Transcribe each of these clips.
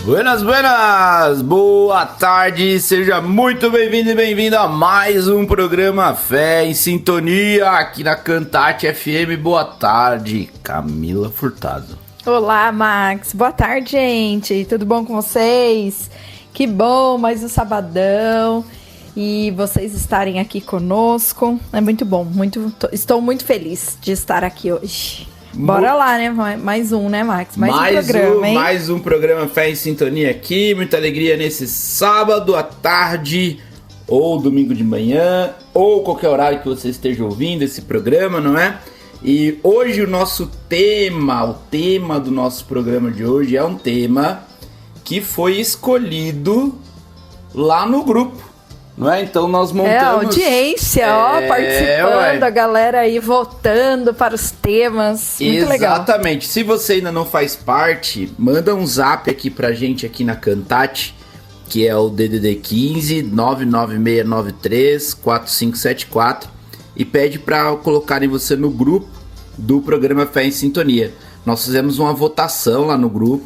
Buenas, buenas! Boa tarde, seja muito bem-vindo e bem-vindo a mais um programa Fé em Sintonia aqui na Cantate FM. Boa tarde, Camila Furtado. Olá, Max. Boa tarde, gente. Tudo bom com vocês? Que bom, mais um sabadão e vocês estarem aqui conosco. É muito bom, estou muito feliz de estar aqui hoje. Bora lá, né? Mais um, né, Max? Mais um programa, hein? Mais um programa Fé em Sintonia aqui. Muita alegria nesse sábado à tarde, ou domingo de manhã, ou qualquer horário que você esteja ouvindo esse programa, não é? E hoje o nosso tema, o tema do nosso programa de hoje é um tema que foi escolhido lá no grupo. Não é? Então nós montamos... a audiência, participando, a galera aí votando para os temas. Muito legal. Exatamente. Se você ainda não faz parte, manda um zap aqui pra gente aqui na Cantate, que é o DDD 15 99693 4574, e pede para colocarem você no grupo do programa Fé em Sintonia. Nós fizemos uma votação lá no grupo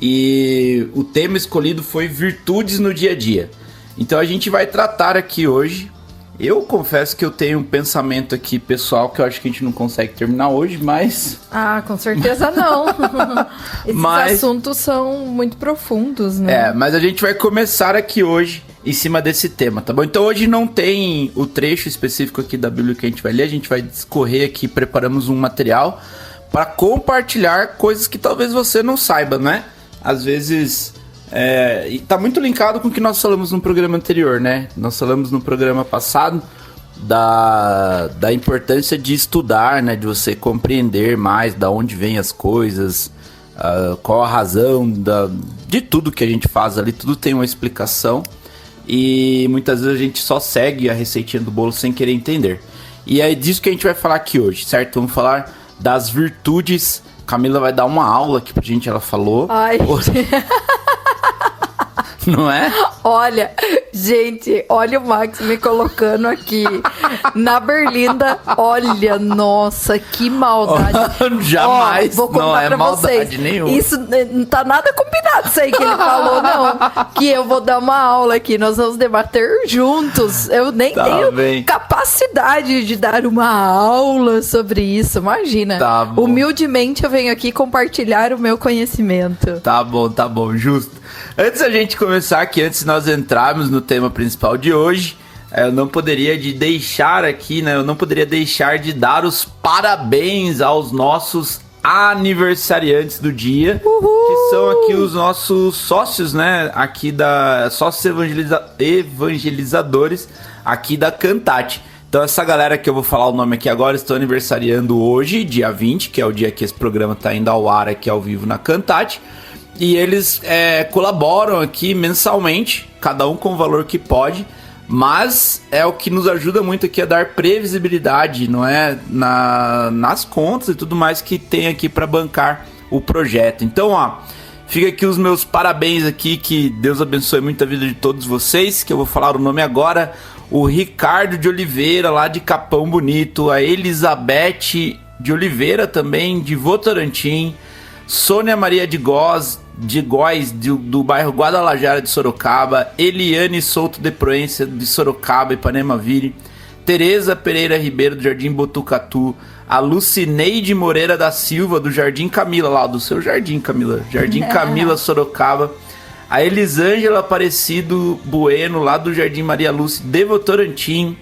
e o tema escolhido foi virtudes no dia a dia. Então a gente vai tratar aqui hoje. Eu confesso que eu tenho um pensamento aqui pessoal que eu acho que a gente não consegue terminar hoje, mas... Ah, com certeza não. Esses assuntos são muito profundos, né? Mas a gente vai começar aqui hoje em cima desse tema, tá bom? Então hoje não tem o trecho específico aqui da Bíblia que a gente vai ler, a gente vai discorrer aqui, preparamos um material para compartilhar coisas que talvez você não saiba, né? Às vezes... e tá muito linkado com o que nós falamos no programa anterior, né? Nós falamos no programa passado da importância de estudar, né? De você compreender mais da onde vêm as coisas, qual a razão de tudo que a gente faz ali. Tudo tem uma explicação e muitas vezes a gente só segue a receitinha do bolo sem querer entender. E é disso que a gente vai falar aqui hoje, certo? Vamos falar das virtudes. Camila vai dar uma aula aqui pra gente, ela falou. Ai... Não é? Olha, gente, olha o Max me colocando aqui na berlinda. Olha, nossa, que maldade. Jamais, vou contar não é pra maldade vocês. nenhuma. Isso não tá nada combinado isso aí que ele falou, não. Que eu vou dar uma aula aqui, nós vamos debater juntos. Eu nem tenho capacidade de dar uma aula sobre isso, imagina. Tá bom. Humildemente eu venho aqui compartilhar o meu conhecimento. Tá bom, justo. Antes da gente começar aqui, antes de nós entrarmos no tema principal de hoje, eu não poderia deixar de dar os parabéns aos nossos aniversariantes do dia. Uhul! Que são aqui os nossos sócios, né, aqui sócios evangelizadores aqui da Cantate. Então essa galera que eu vou falar o nome aqui agora estão aniversariando hoje, dia 20, que é o dia que esse programa tá indo ao ar aqui ao vivo na Cantate. E eles colaboram aqui mensalmente, cada um com o valor que pode, mas é o que nos ajuda muito aqui a dar previsibilidade, não é? Nas contas e tudo mais que tem aqui para bancar o projeto. Então, fica aqui os meus parabéns aqui, que Deus abençoe muito a vida de todos vocês, que eu vou falar o nome agora. O Ricardo de Oliveira, lá de Capão Bonito, a Elizabeth de Oliveira também, de Votorantim, Sônia Maria de Góes, do bairro Guadalajara de Sorocaba, Eliane Souto de Proença de Sorocaba, Ipanema-Vire, Tereza Pereira Ribeiro do Jardim Botucatu, a Lucineide Moreira da Silva do Jardim Camila, lá do seu Jardim Camila, Jardim Camila Sorocaba, a Elisângela Aparecido Bueno, lá do Jardim Maria Lúcia de Votorantim,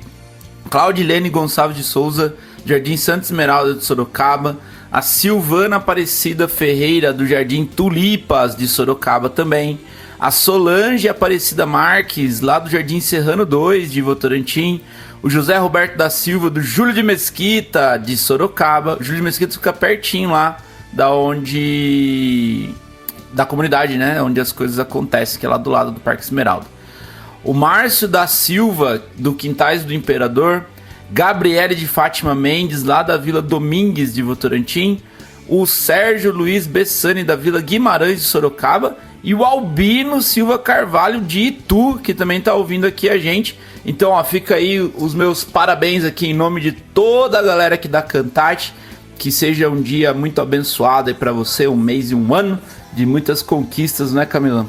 Claudilene Gonçalves de Souza, Jardim Santa Esmeralda de Sorocaba, a Silvana Aparecida Ferreira, do Jardim Tulipas, de Sorocaba também. A Solange Aparecida Marques, lá do Jardim Serrano 2, de Votorantim. O José Roberto da Silva, do Júlio de Mesquita, de Sorocaba. O Júlio de Mesquita fica pertinho lá da comunidade, né? Onde as coisas acontecem, que é lá do lado do Parque Esmeralda. O Márcio da Silva, do Quintais do Imperador. Gabriele de Fátima Mendes, lá da Vila Domingues de Votorantim, o Sérgio Luiz Bessani, da Vila Guimarães de Sorocaba, e o Albino Silva Carvalho, de Itu, que também está ouvindo aqui a gente. Então, fica aí os meus parabéns aqui em nome de toda a galera aqui da Cantate, que seja um dia muito abençoado aí pra você, um mês e um ano de muitas conquistas, né, Camila?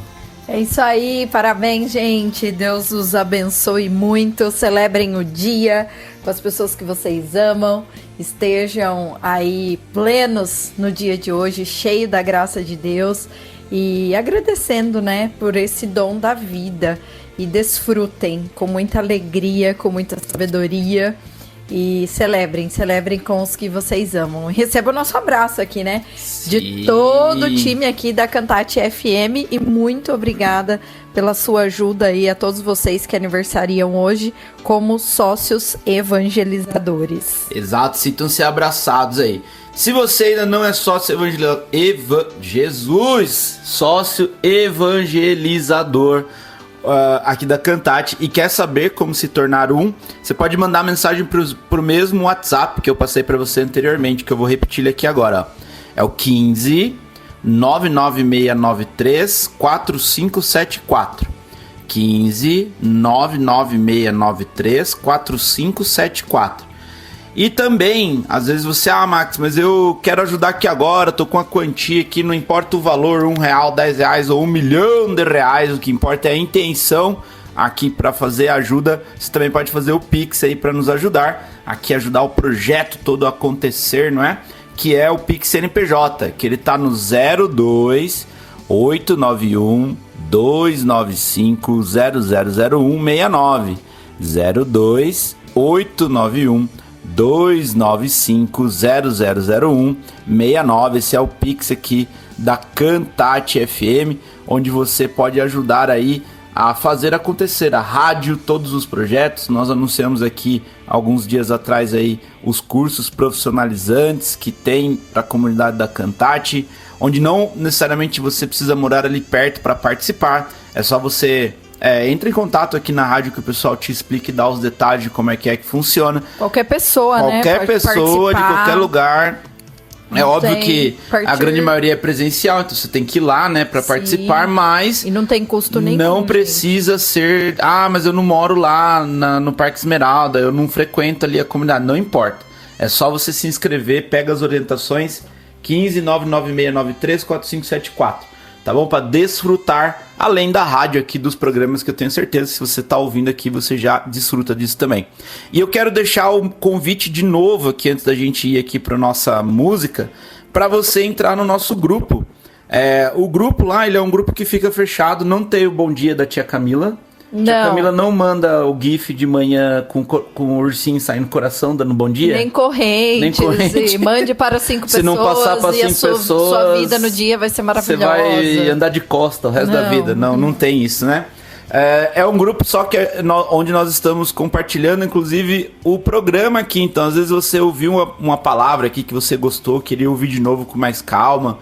É isso aí, parabéns, gente. Deus os abençoe muito. Celebrem o dia com as pessoas que vocês amam. Estejam aí plenos no dia de hoje, cheio da graça de Deus e agradecendo, né, por esse dom da vida. E desfrutem com muita alegria, com muita sabedoria. E celebrem com os que vocês amam. Receba o nosso abraço aqui, né? Sim. De todo o time aqui da Cantate FM. E muito obrigada pela sua ajuda aí a todos vocês que aniversariam hoje como sócios evangelizadores. Exato, sintam-se abraçados aí. Se você ainda não é sócio sócio evangelizador aqui da Cantate e quer saber como se tornar um, você pode mandar mensagem pro mesmo WhatsApp que eu passei para você anteriormente, que eu vou repetir ele aqui agora, ó. É o 15 99693 4574. 15 99693 4574. E também, às vezes você, Max, mas eu quero ajudar aqui agora, tô com a quantia aqui, não importa o valor, R$1, R$10 ou R$1 milhão, o que importa é a intenção aqui para fazer ajuda. Você também pode fazer o Pix aí para nos ajudar, aqui ajudar o projeto todo a acontecer, não é? Que é o Pix CNPJ, que ele tá no 02 891 295 000169. 02 891 295 000169. Esse é o Pix aqui da Cantate FM, onde você pode ajudar aí a fazer acontecer a rádio, todos os projetos. Nós anunciamos aqui alguns dias atrás aí os cursos profissionalizantes que tem para a comunidade da Cantate, onde não necessariamente você precisa morar ali perto para participar, é só você entre em contato aqui na rádio que o pessoal te explica e dá os detalhes de como é que funciona. Qualquer pessoa, né? Qualquer pessoa de qualquer lugar. É óbvio que a grande maioria é presencial, então você tem que ir lá, né, para participar, mas... E não tem custo nenhum. Não precisa ser... mas eu não moro lá no Parque Esmeralda, eu não frequento ali a comunidade. Não importa. É só você se inscrever, pega as orientações, 15 99693 4574. Tá bom? Para desfrutar, além da rádio aqui, dos programas que eu tenho certeza, se você tá ouvindo aqui, você já desfruta disso também. E eu quero deixar o convite de novo aqui, antes da gente ir aqui para nossa música, para você entrar no nosso grupo. O grupo lá, ele é um grupo que fica fechado, não tem o bom dia da tia Camila. Não. Tia Camila não manda o gif de manhã com o ursinho saindo no coração, dando bom dia. Nem corrente. Mande para 5 pessoas. Se não passar para 5 pessoas, sua vida no dia vai ser maravilhosa. Você vai andar de costa o resto da vida. Não tem isso, né? É um grupo só que onde nós estamos compartilhando, inclusive, o programa aqui. Então, às vezes você ouviu uma palavra aqui que você gostou, queria ouvir de novo com mais calma,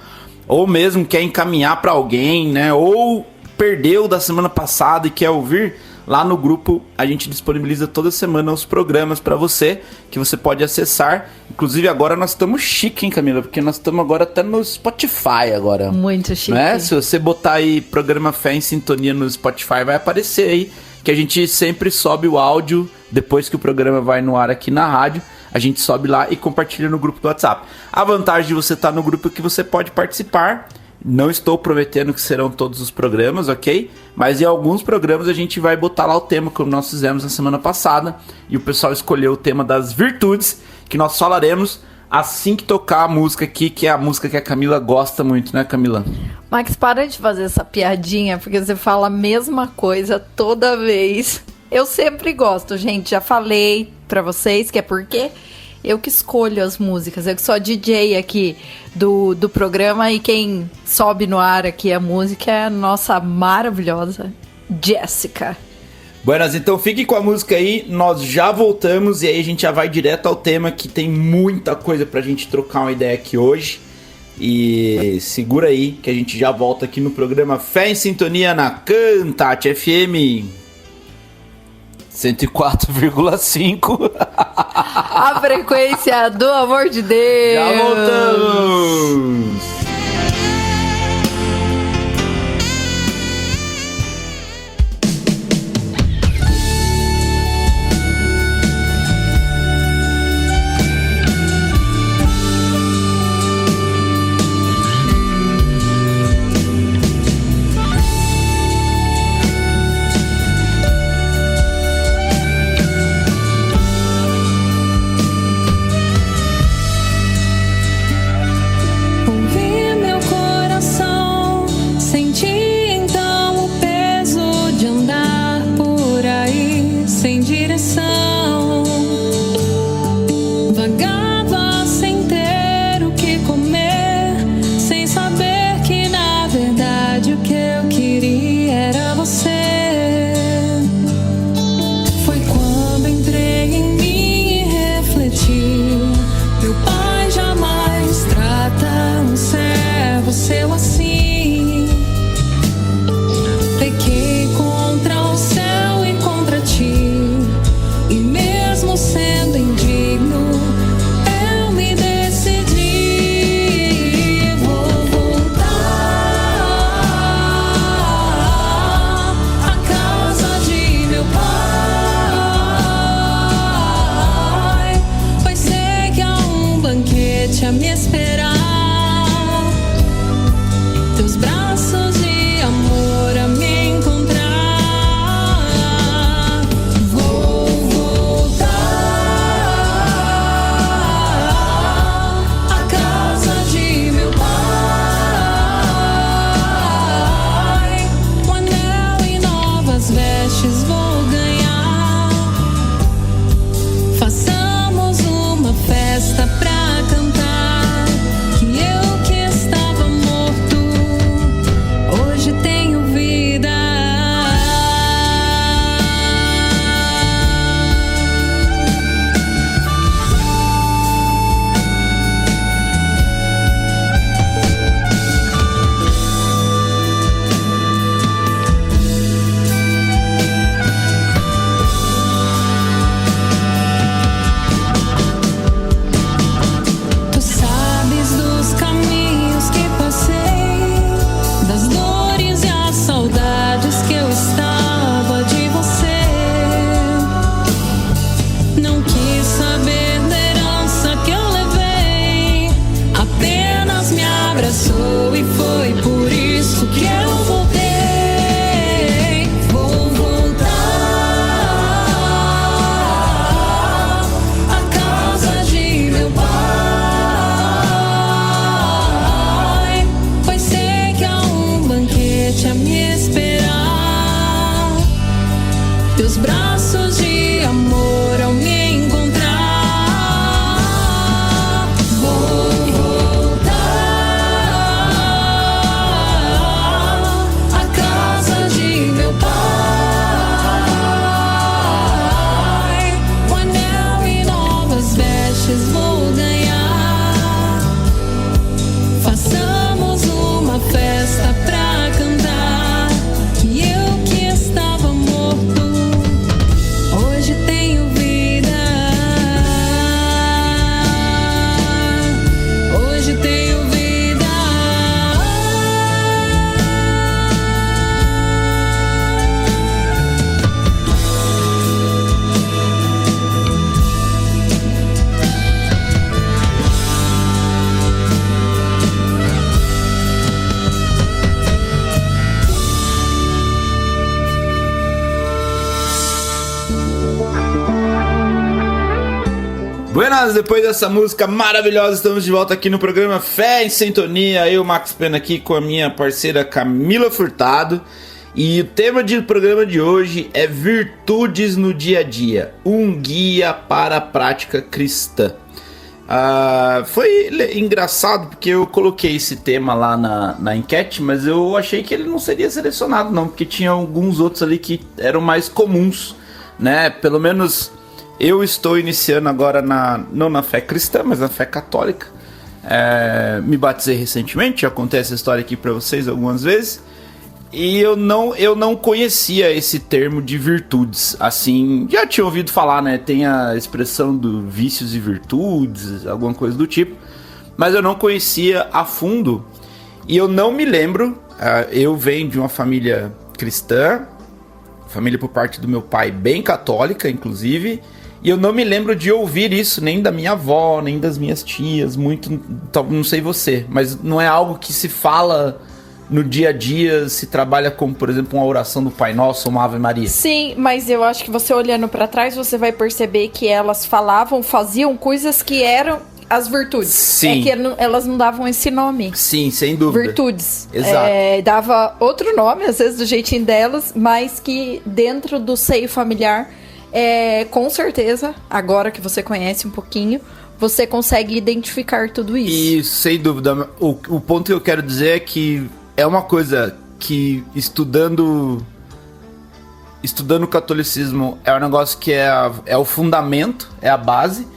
ou mesmo quer encaminhar para alguém, né? Ou perdeu da semana passada e quer ouvir, lá no grupo a gente disponibiliza toda semana os programas para você, que você pode acessar. Inclusive agora nós estamos chique, hein, Camila? Porque nós estamos agora até no Spotify agora. Muito chique. Né? Se você botar aí programa Fé em Sintonia no Spotify, vai aparecer aí que a gente sempre sobe o áudio depois que o programa vai no ar aqui na rádio. A gente sobe lá e compartilha no grupo do WhatsApp. A vantagem de você estar no grupo é que você pode participar. Não estou prometendo que serão todos os programas, ok? Mas em alguns programas a gente vai botar lá o tema, como nós fizemos na semana passada. E o pessoal escolheu o tema das virtudes, que nós falaremos assim que tocar a música aqui, que é a música que a Camila gosta muito, né, Camila? Max, para de fazer essa piadinha, porque você fala a mesma coisa toda vez. Eu sempre gosto, gente. Já falei pra vocês que é porque eu que escolho as músicas, eu que sou a DJ aqui do programa e quem sobe no ar aqui a música é a nossa maravilhosa Jéssica. Buenas, então fique com a música aí, nós já voltamos e aí a gente já vai direto ao tema, que tem muita coisa pra gente trocar uma ideia aqui hoje. E segura aí que a gente já volta aqui no programa Fé em Sintonia na Cantate FM 104,5. A frequência do amor de Deus. Já voltamos. isso que eu voltei. Vou voltar à casa de meu pai, pois sei que há um banquete a me esperar. Teus braços de amor ao me encontrar. Vou voltar à casa de meu pai. Um anel e novas vestes vou ganhar. Façamos uma festa pra cantar. Que eu que estava morto hoje tenho vida. Hoje tenho vida. Buenas, depois dessa música maravilhosa, estamos de volta aqui no programa Fé em Sintonia. Eu, Max Pena, aqui com a minha parceira Camila Furtado. E o tema do programa de hoje é Virtudes no Dia a Dia, um guia para a prática cristã. Foi engraçado porque eu coloquei esse tema lá na enquete, mas eu achei que ele não seria selecionado não, porque tinha alguns outros ali que eram mais comuns, né? Pelo menos eu estou iniciando agora não na fé cristã, mas na fé católica. Me batizei recentemente, já contei essa história aqui para vocês algumas vezes. E eu não conhecia esse termo de virtudes, assim, já tinha ouvido falar, né, tem a expressão do vícios e virtudes, alguma coisa do tipo, mas eu não conhecia a fundo, e eu não me lembro, eu venho de uma família cristã, família por parte do meu pai bem católica, inclusive, e eu não me lembro de ouvir isso, nem da minha avó, nem das minhas tias, muito, não sei você, mas não é algo que se fala no dia a dia, se trabalha como, por exemplo, uma oração do Pai Nosso, uma Ave Maria. Sim, mas eu acho que você olhando pra trás, você vai perceber que elas faziam coisas que eram as virtudes. Sim. É que elas não davam esse nome. Sim, sem dúvida. Virtudes. Exato. Dava outro nome, às vezes do jeitinho delas, mas que dentro do seio familiar, com certeza, agora que você conhece um pouquinho, você consegue identificar tudo isso. E sem dúvida, o ponto que eu quero dizer é que é uma coisa que estudando o catolicismo é um negócio que é o fundamento, é a base,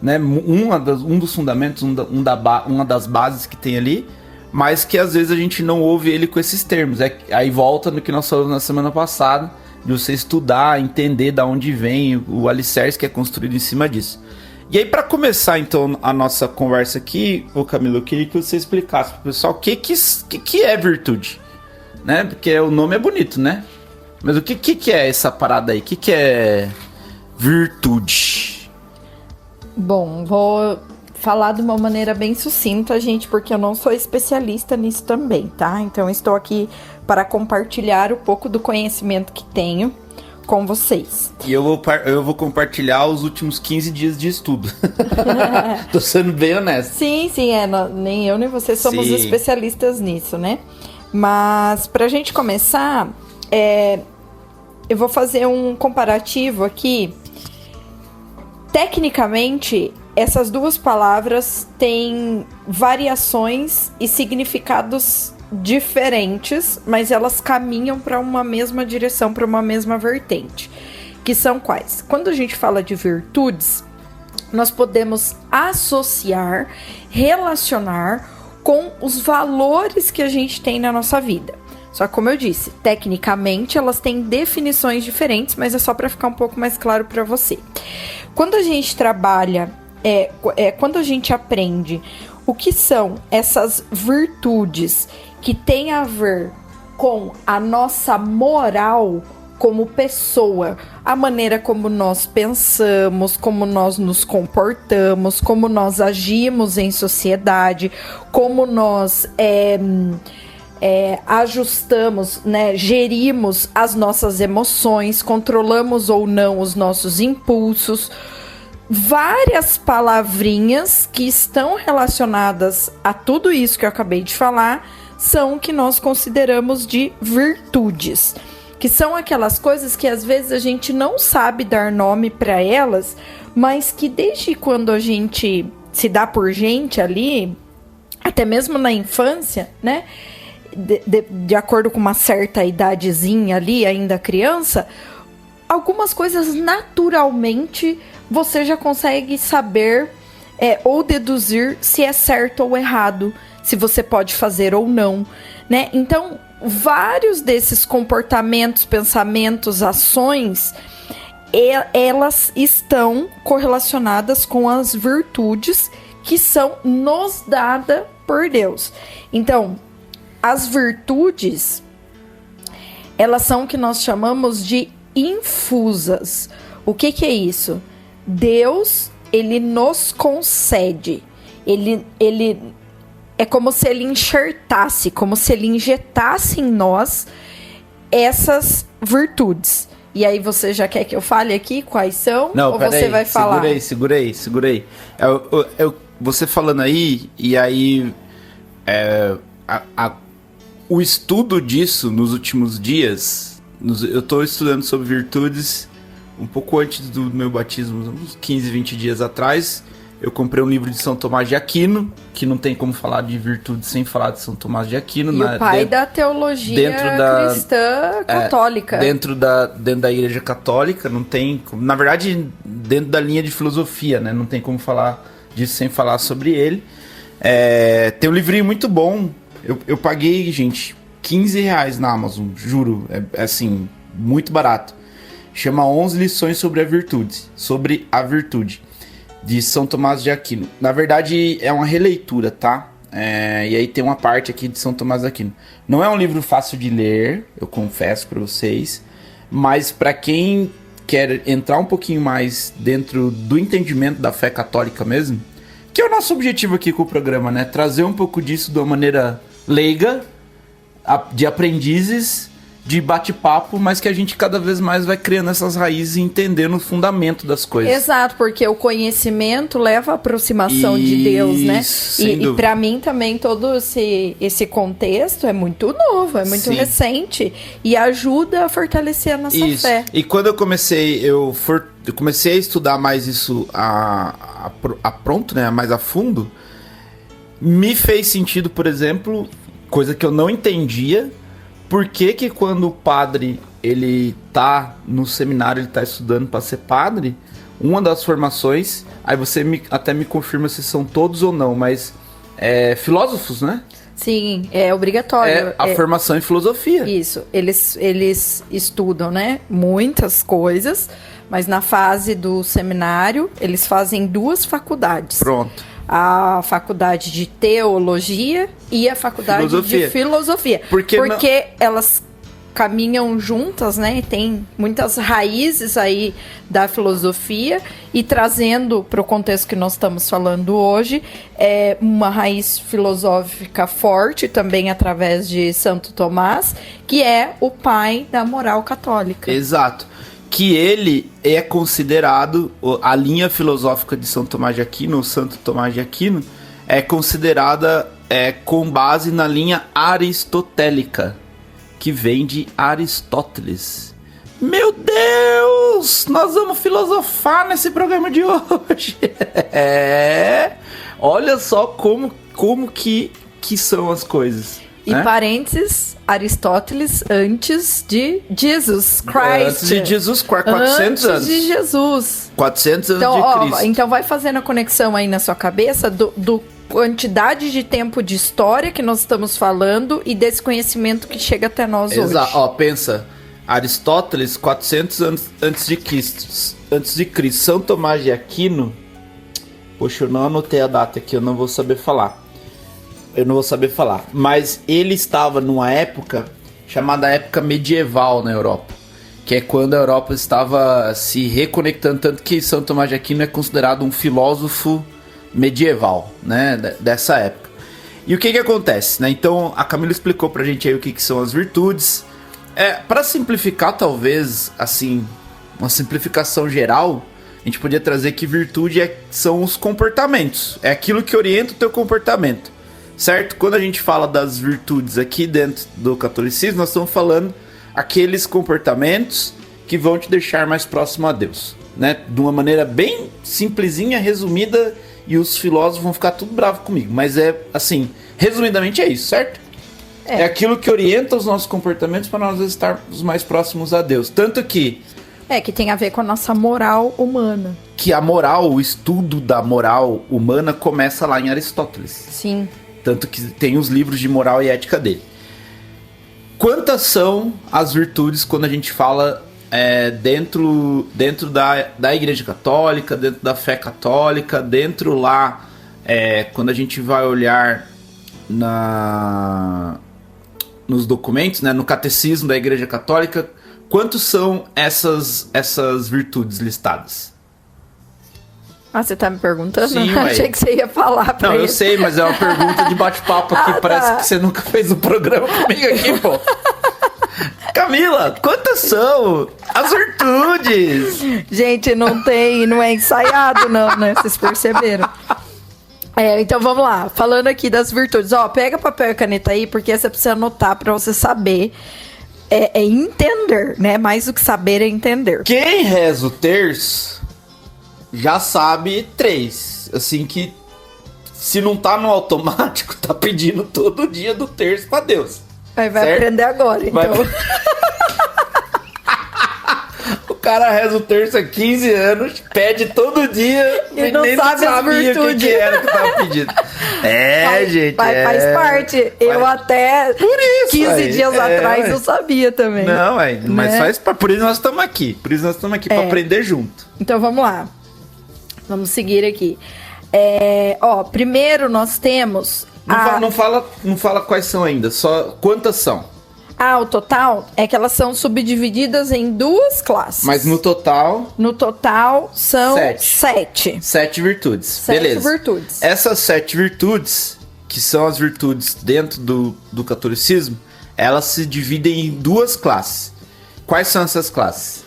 né? Um dos fundamentos, uma das bases que tem ali, mas que às vezes a gente não ouve ele com esses termos. Aí volta no que nós falamos na semana passada, de você estudar, entender da onde vem o alicerce que é construído em cima disso. E aí, para começar, então, a nossa conversa aqui, ô Camilo, eu queria que você explicasse pro pessoal o que é virtude, né? Porque o nome é bonito, né? Mas o que é essa parada aí? O que é virtude? Bom, vou falar de uma maneira bem sucinta, gente, porque eu não sou especialista nisso também, tá? Então, eu estou aqui para compartilhar um pouco do conhecimento que tenho com vocês. E eu vou compartilhar os últimos 15 dias de estudo. Tô sendo bem honesto. Sim, nem eu nem você somos especialistas nisso, né? Mas pra gente começar, eu vou fazer um comparativo aqui. Tecnicamente, essas duas palavras têm variações e significados diferentes, mas elas caminham para uma mesma direção, para uma mesma vertente. Que são quais? Quando a gente fala de virtudes, nós podemos associar, relacionar com os valores que a gente tem na nossa vida. Só que, como eu disse, tecnicamente elas têm definições diferentes, mas é só para ficar um pouco mais claro para você. Quando a gente trabalha, quando a gente aprende o que são essas virtudes que tem a ver com a nossa moral como pessoa, a maneira como nós pensamos, como nós nos comportamos, como nós agimos em sociedade, como nós ajustamos, né, gerimos as nossas emoções, controlamos ou não os nossos impulsos. Várias palavrinhas que estão relacionadas a tudo isso que eu acabei de falar são o que nós consideramos de virtudes, que são aquelas coisas que às vezes a gente não sabe dar nome para elas, mas que desde quando a gente se dá por gente ali, até mesmo na infância, né, de acordo com uma certa idadezinha ali, ainda criança, algumas coisas naturalmente você já consegue saber ou deduzir se é certo ou errado, se você pode fazer ou não, né? Então, vários desses comportamentos, pensamentos, ações, elas estão correlacionadas com as virtudes que são nos dadas por Deus. Então, as virtudes, elas são o que nós chamamos de infusas. O que é isso? Deus, ele nos concede. Ele é como se ele enxertasse, como se ele injetasse em nós essas virtudes. E aí você já quer que eu fale aqui quais são? Não, ou você vai falar? Segura aí. Você falando aí, e aí o estudo disso nos últimos dias, eu estou estudando sobre virtudes um pouco antes do meu batismo, uns 15, 20 dias atrás. Eu comprei um livro de São Tomás de Aquino, que não tem como falar de virtude sem falar de São Tomás de Aquino. E o pai da teologia cristã católica. Dentro da Igreja Católica, não tem... Na verdade, dentro da linha de filosofia, né? Não tem como falar disso sem falar sobre ele. Tem um livrinho muito bom. Eu paguei, gente, R$15 na Amazon, juro. É assim, muito barato. Chama 11 lições sobre a virtude, de São Tomás de Aquino. Na verdade, é uma releitura, tá? E aí tem uma parte aqui de São Tomás de Aquino. Não é um livro fácil de ler, eu confesso para vocês, mas para quem quer entrar um pouquinho mais dentro do entendimento da fé católica mesmo, que é o nosso objetivo aqui com o programa, né? Trazer um pouco disso de uma maneira leiga, de aprendizes, de bate-papo, mas que a gente cada vez mais vai criando essas raízes e entendendo o fundamento das coisas. Exato, porque o conhecimento leva à aproximação de Deus, né? E para mim também todo esse contexto é muito novo, é muito recente e ajuda a fortalecer a nossa fé. E quando eu comecei a estudar mais isso pronto, né, mais a fundo, me fez sentido, por exemplo, coisa que eu não entendia. Por que quando o padre, ele tá no seminário, ele tá estudando para ser padre, uma das formações, aí você até me confirma se são todos ou não, mas filósofos, né? Sim, é obrigatório. A formação em filosofia. Isso, eles estudam, né, muitas coisas, mas na fase do seminário, eles fazem 2 faculdades. Pronto. A faculdade de teologia e a faculdade de filosofia. Porque elas caminham juntas, né? Tem muitas raízes aí da filosofia e trazendo para o contexto que nós estamos falando hoje, uma raiz filosófica forte também através de Santo Tomás, que é o pai da moral católica. Exato. Que ele é considerado, a linha filosófica de São Tomás de Aquino, o Santo Tomás de Aquino, é considerada com base na linha aristotélica, que vem de Aristóteles. Meu Deus! Nós vamos filosofar nesse programa de hoje! Olha só como que são as coisas. E parênteses, Aristóteles antes de Jesus Christ. Antes de Jesus Christ, 400 anos. Antes de Jesus. 400 anos de Cristo. Então vai fazendo a conexão aí na sua cabeça do quantidade de tempo de história que nós estamos falando e desse conhecimento que chega até nós hoje. Exato. Pensa, Aristóteles, 400 anos antes de Cristo. São Tomás de Aquino, poxa, eu não anotei a data aqui, eu não vou saber falar. Mas ele estava numa época chamada época medieval na Europa, que é quando a Europa estava se reconectando, tanto que São Tomás de Aquino é considerado um filósofo medieval, né, dessa época. E o que acontece, né? Então, a Camila explicou pra gente aí o que são as virtudes. Para simplificar, talvez, assim, uma simplificação geral, a gente podia trazer que virtude são os comportamentos. É aquilo que orienta o teu comportamento, certo? Quando a gente fala das virtudes aqui dentro do catolicismo, nós estamos falando aqueles comportamentos que vão te deixar mais próximo a Deus, né? De uma maneira bem simplesinha, resumida, e os filósofos vão ficar tudo bravos comigo. Mas assim, resumidamente é isso, certo? É aquilo que orienta os nossos comportamentos para nós estarmos mais próximos a Deus. Tanto que... que tem a ver com a nossa moral humana. Que a moral, o estudo da moral humana começa lá em Aristóteles. Sim. Tanto que tem os livros de moral e ética dele. Quantas são as virtudes quando a gente fala dentro da Igreja Católica, dentro da fé católica, dentro lá, quando a gente vai olhar nos documentos, né, no catecismo da Igreja Católica, quantos são essas virtudes listadas? Você tá me perguntando? Sim, achei que você ia falar pra Não, ele. eu sei, mas é uma pergunta de bate-papo aqui. Parece que você nunca fez um programa comigo aqui, pô. Camila, quantas são as virtudes? Gente, não é ensaiado não, né? Vocês perceberam? Então vamos lá, falando aqui das virtudes. Pega papel e caneta aí, porque você precisa anotar pra você saber. Entender, né? Mais do que saber é entender. Quem reza o terço já sabe 3. Assim que se não tá no automático, tá pedindo todo dia do terço pra Deus. Vai certo? aprender agora, então. O cara reza o terço há 15 anos, pede todo dia e não nem sabe as virtudes. O que era que tava pedindo. Gente. Faz parte. Eu até por isso, 15 dias atrás eu sabia também. Não, mas né? faz parte. Por isso nós estamos aqui. Pra aprender junto. Então vamos lá. Vamos seguir aqui. Primeiro nós temos... Não fala quais são ainda, só quantas são. O total é que elas são subdivididas em 2 classes. Mas no total... No total são 7. 7 virtudes. 7 beleza. virtudes. Essas 7 virtudes, que são as virtudes dentro do catolicismo, elas se dividem em 2 classes. Quais são essas classes?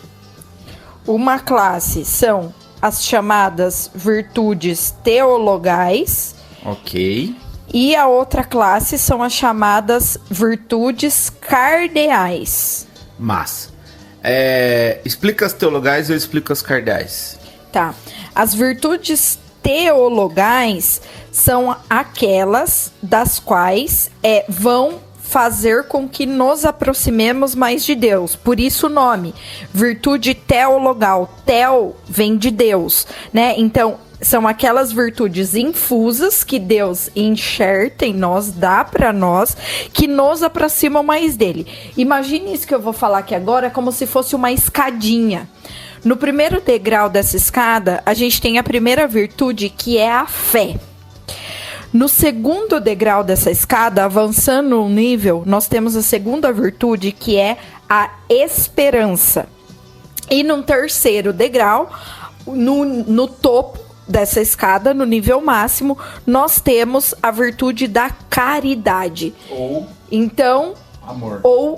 Uma classe são as chamadas virtudes teologais. Ok. E a outra classe são as chamadas virtudes cardeais. Massa. Explica as teologais e eu explico as cardeais. Tá. As virtudes teologais são aquelas das quais vão fazer com que nos aproximemos mais de Deus. Por isso o nome, virtude teologal. Tel vem de Deus, né? Então, são aquelas virtudes infusas que Deus enxerta em nós, dá para nós, que nos aproximam mais dele. Imagine isso que eu vou falar aqui agora como se fosse uma escadinha. No primeiro degrau dessa escada, a gente tem a primeira virtude, que é a fé. No segundo degrau dessa escada, avançando um nível, nós temos a segunda virtude, que é a esperança. E no terceiro degrau, no topo dessa escada, no nível máximo, nós temos a virtude da caridade. Ou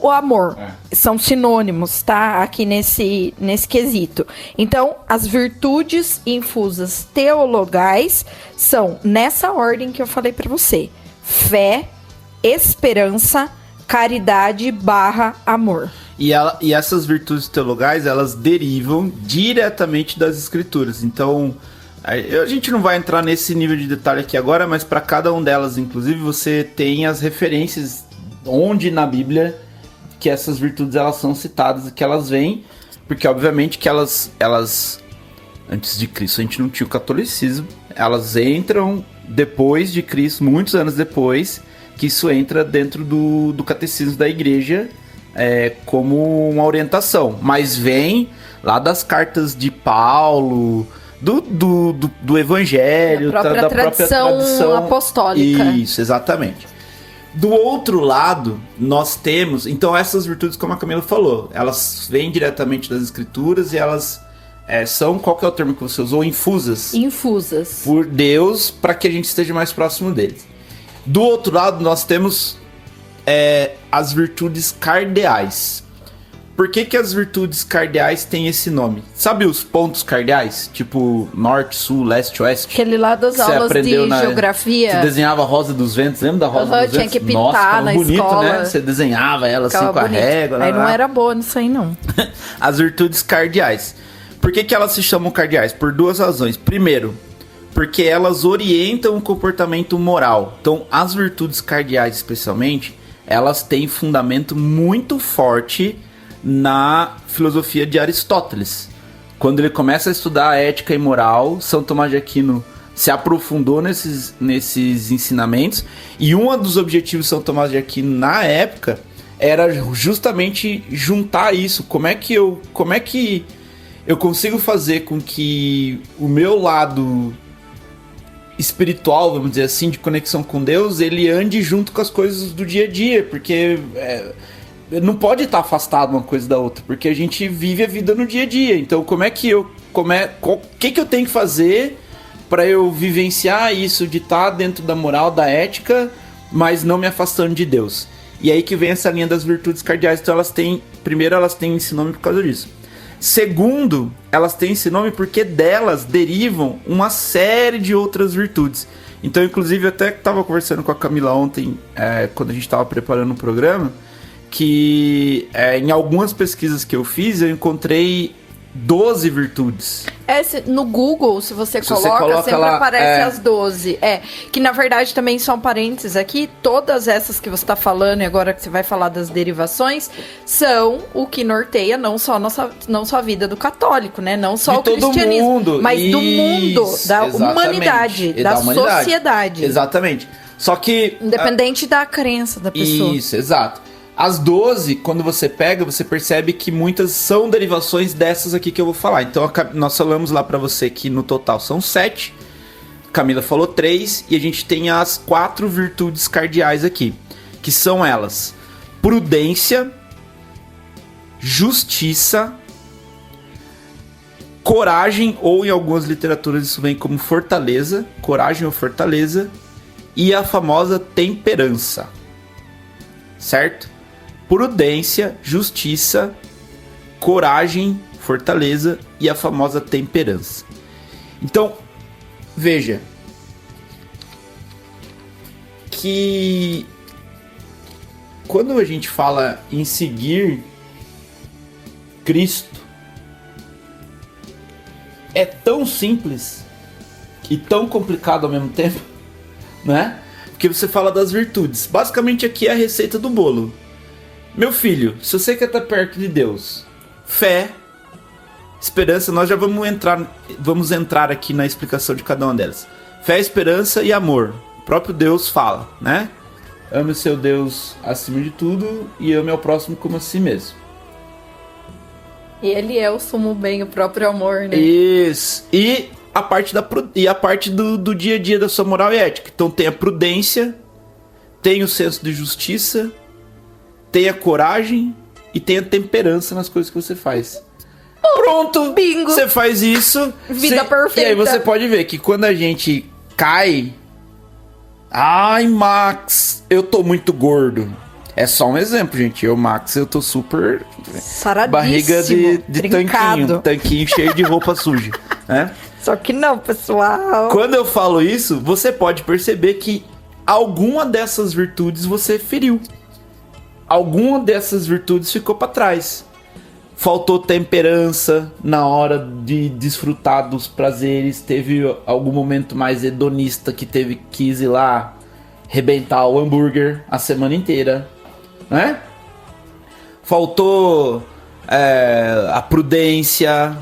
o amor. São sinônimos, tá? Aqui nesse quesito. Então, as virtudes infusas teologais são nessa ordem que eu falei pra você: fé, esperança, caridade / amor. E essas virtudes teologais, elas derivam diretamente das escrituras. Então, a gente não vai entrar nesse nível de detalhe aqui agora, mas para cada uma delas, inclusive, você tem as referências onde na Bíblia que essas virtudes elas são citadas e que elas vêm, porque obviamente que elas antes de Cristo a gente não tinha o catolicismo, elas entram depois de Cristo, muitos anos depois, que isso entra dentro do catecismo da igreja como uma orientação, mas vem lá das cartas de Paulo, do evangelho, da própria tradição apostólica. Isso, exatamente. Do outro lado, nós temos... Então, essas virtudes, como a Camila falou, elas vêm diretamente das escrituras e elas são... Qual que é o termo que você usou? Infusas. Infusas. Por Deus, para que a gente esteja mais próximo deles. Do outro lado, nós temos as virtudes cardeais. Por que as virtudes cardeais têm esse nome? Sabe os pontos cardeais? Tipo, norte, sul, leste, oeste? Aquele lá das Que você aulas de aprendeu geografia. Você desenhava a Rosa dos Ventos, lembra da Rosa dos Ventos? Tinha que pintar Nossa, ficava na bonito, escola. né? Você desenhava ela assim Ficava com bonito. a régua. Aí não era boa nisso aí, não. As virtudes cardeais. Por que elas se chamam cardeais? Por duas razões. Primeiro, porque elas orientam o comportamento moral. Então, as virtudes cardeais, especialmente, elas têm fundamento muito forte na filosofia de Aristóteles. Quando ele começa a estudar a ética e moral, São Tomás de Aquino se aprofundou nesses ensinamentos, e um dos objetivos de São Tomás de Aquino na época era justamente juntar isso. Como é que eu consigo fazer com que o meu lado espiritual, vamos dizer assim, de conexão com Deus, ele ande junto com as coisas do dia a dia, porque não pode estar afastado uma coisa da outra, porque a gente vive a vida no dia a dia. Então, o que eu tenho que fazer para eu vivenciar isso de estar dentro da moral, da ética, mas não me afastando de Deus? E aí que vem essa linha das virtudes cardeais. Então, primeiro, elas têm esse nome por causa disso. Segundo, elas têm esse nome porque delas derivam uma série de outras virtudes. Então, inclusive, eu até estava conversando com a Camila ontem, quando a gente estava preparando o programa, que em algumas pesquisas que eu fiz, eu encontrei 12 virtudes. No Google, se você coloca sempre lá, aparece as 12. Que na verdade também são parênteses aqui, todas essas que você está falando e agora que você vai falar das derivações, são o que norteia não só a vida do católico, né? Não só de o cristianismo, mundo. mas do mundo, da humanidade, da sociedade. Exatamente. Só que... Independente da crença da pessoa. Isso, exato. As 12, quando você pega, você percebe que muitas são derivações dessas aqui que eu vou falar. Então, nós falamos lá pra você que no total são 7. Camila falou 3. E a gente tem as 4 virtudes cardeais aqui. Que são elas: prudência, justiça, coragem, ou em algumas literaturas isso vem como fortaleza. Coragem ou fortaleza. E a famosa temperança. Certo? Prudência, justiça, coragem, fortaleza e a famosa temperança. Então, veja que quando a gente fala em seguir Cristo, é tão simples e tão complicado ao mesmo tempo, né? Porque você fala das virtudes. Basicamente aqui é a receita do bolo. Meu filho, se você quer estar perto de Deus, fé, esperança, nós já vamos entrar aqui na explicação de cada uma delas. Fé, esperança e amor. O próprio Deus fala, né? Ame o seu Deus acima de tudo e ame ao próximo como a si mesmo. E ele é o sumo bem, o próprio amor, né? Isso. E a parte do dia a dia da sua moral e ética. Então tem a prudência, tem o senso de justiça, tem a coragem e tem a temperança nas coisas que você faz. Pronto! Bingo! Você faz isso. Vida perfeita. E aí você pode ver que quando a gente cai... Ai, Max, eu tô muito gordo. É só um exemplo, gente. Max, eu tô super... Saradíssimo. Barriga de tanquinho cheio de roupa suja, né? Só que não, pessoal. Quando eu falo isso, você pode perceber que alguma dessas virtudes você feriu. Alguma dessas virtudes ficou para trás. Faltou temperança na hora de desfrutar dos prazeres. Teve algum momento mais hedonista que quis ir lá rebentar o hambúrguer a semana inteira, né? Faltou a prudência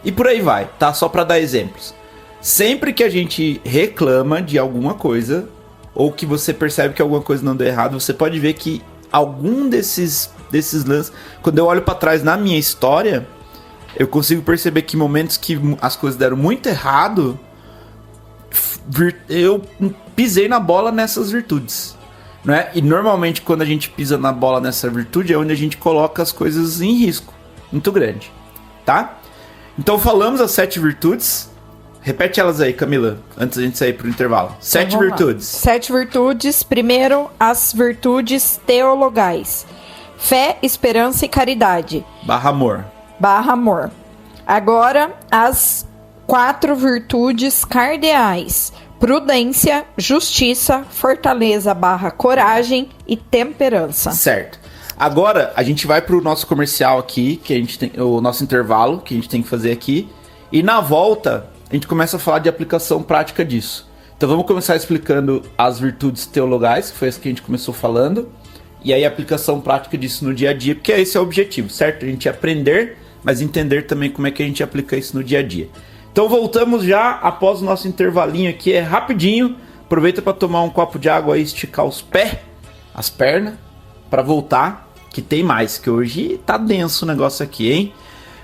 e por aí vai, tá? Só para dar exemplos. Sempre que a gente reclama de alguma coisa ou que você percebe que alguma coisa não deu errado, você pode ver que algum desses lances, quando eu olho para trás na minha história, eu consigo perceber que momentos que as coisas deram muito errado, eu pisei na bola nessas virtudes, né? E normalmente quando a gente pisa na bola nessa virtude é onde a gente coloca as coisas em risco muito grande, tá? Então falamos as 7 virtudes, Repete elas aí, Camila, antes da gente sair pro intervalo. 7 vamos lá. virtudes. 7 virtudes. Primeiro, as virtudes teologais. Fé, esperança e caridade. /amor. /amor. Agora, as 4 virtudes cardeais. Prudência, justiça, fortaleza /coragem e temperança. Certo. Agora, a gente vai pro nosso comercial aqui, que a gente tem, o nosso intervalo, que a gente tem que fazer aqui. E na volta, a gente começa a falar de aplicação prática disso. Então vamos começar explicando as virtudes teologais, que foi essa que a gente começou falando. E aí a aplicação prática disso no dia a dia, porque esse é o objetivo, certo? A gente aprender, mas entender também como é que a gente aplica isso no dia a dia. Então voltamos já após o nosso intervalinho aqui, é rapidinho. Aproveita para tomar um copo de água e esticar os pés, as pernas, para voltar, que tem mais, que hoje tá denso o negócio aqui, hein?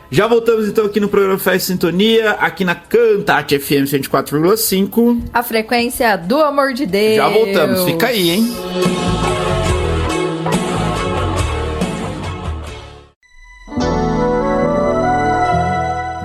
Já voltamos então aqui no programa Fé e Sintonia, aqui na Cantate FM 104,5. A frequência do amor de Deus. Já voltamos, fica aí, hein?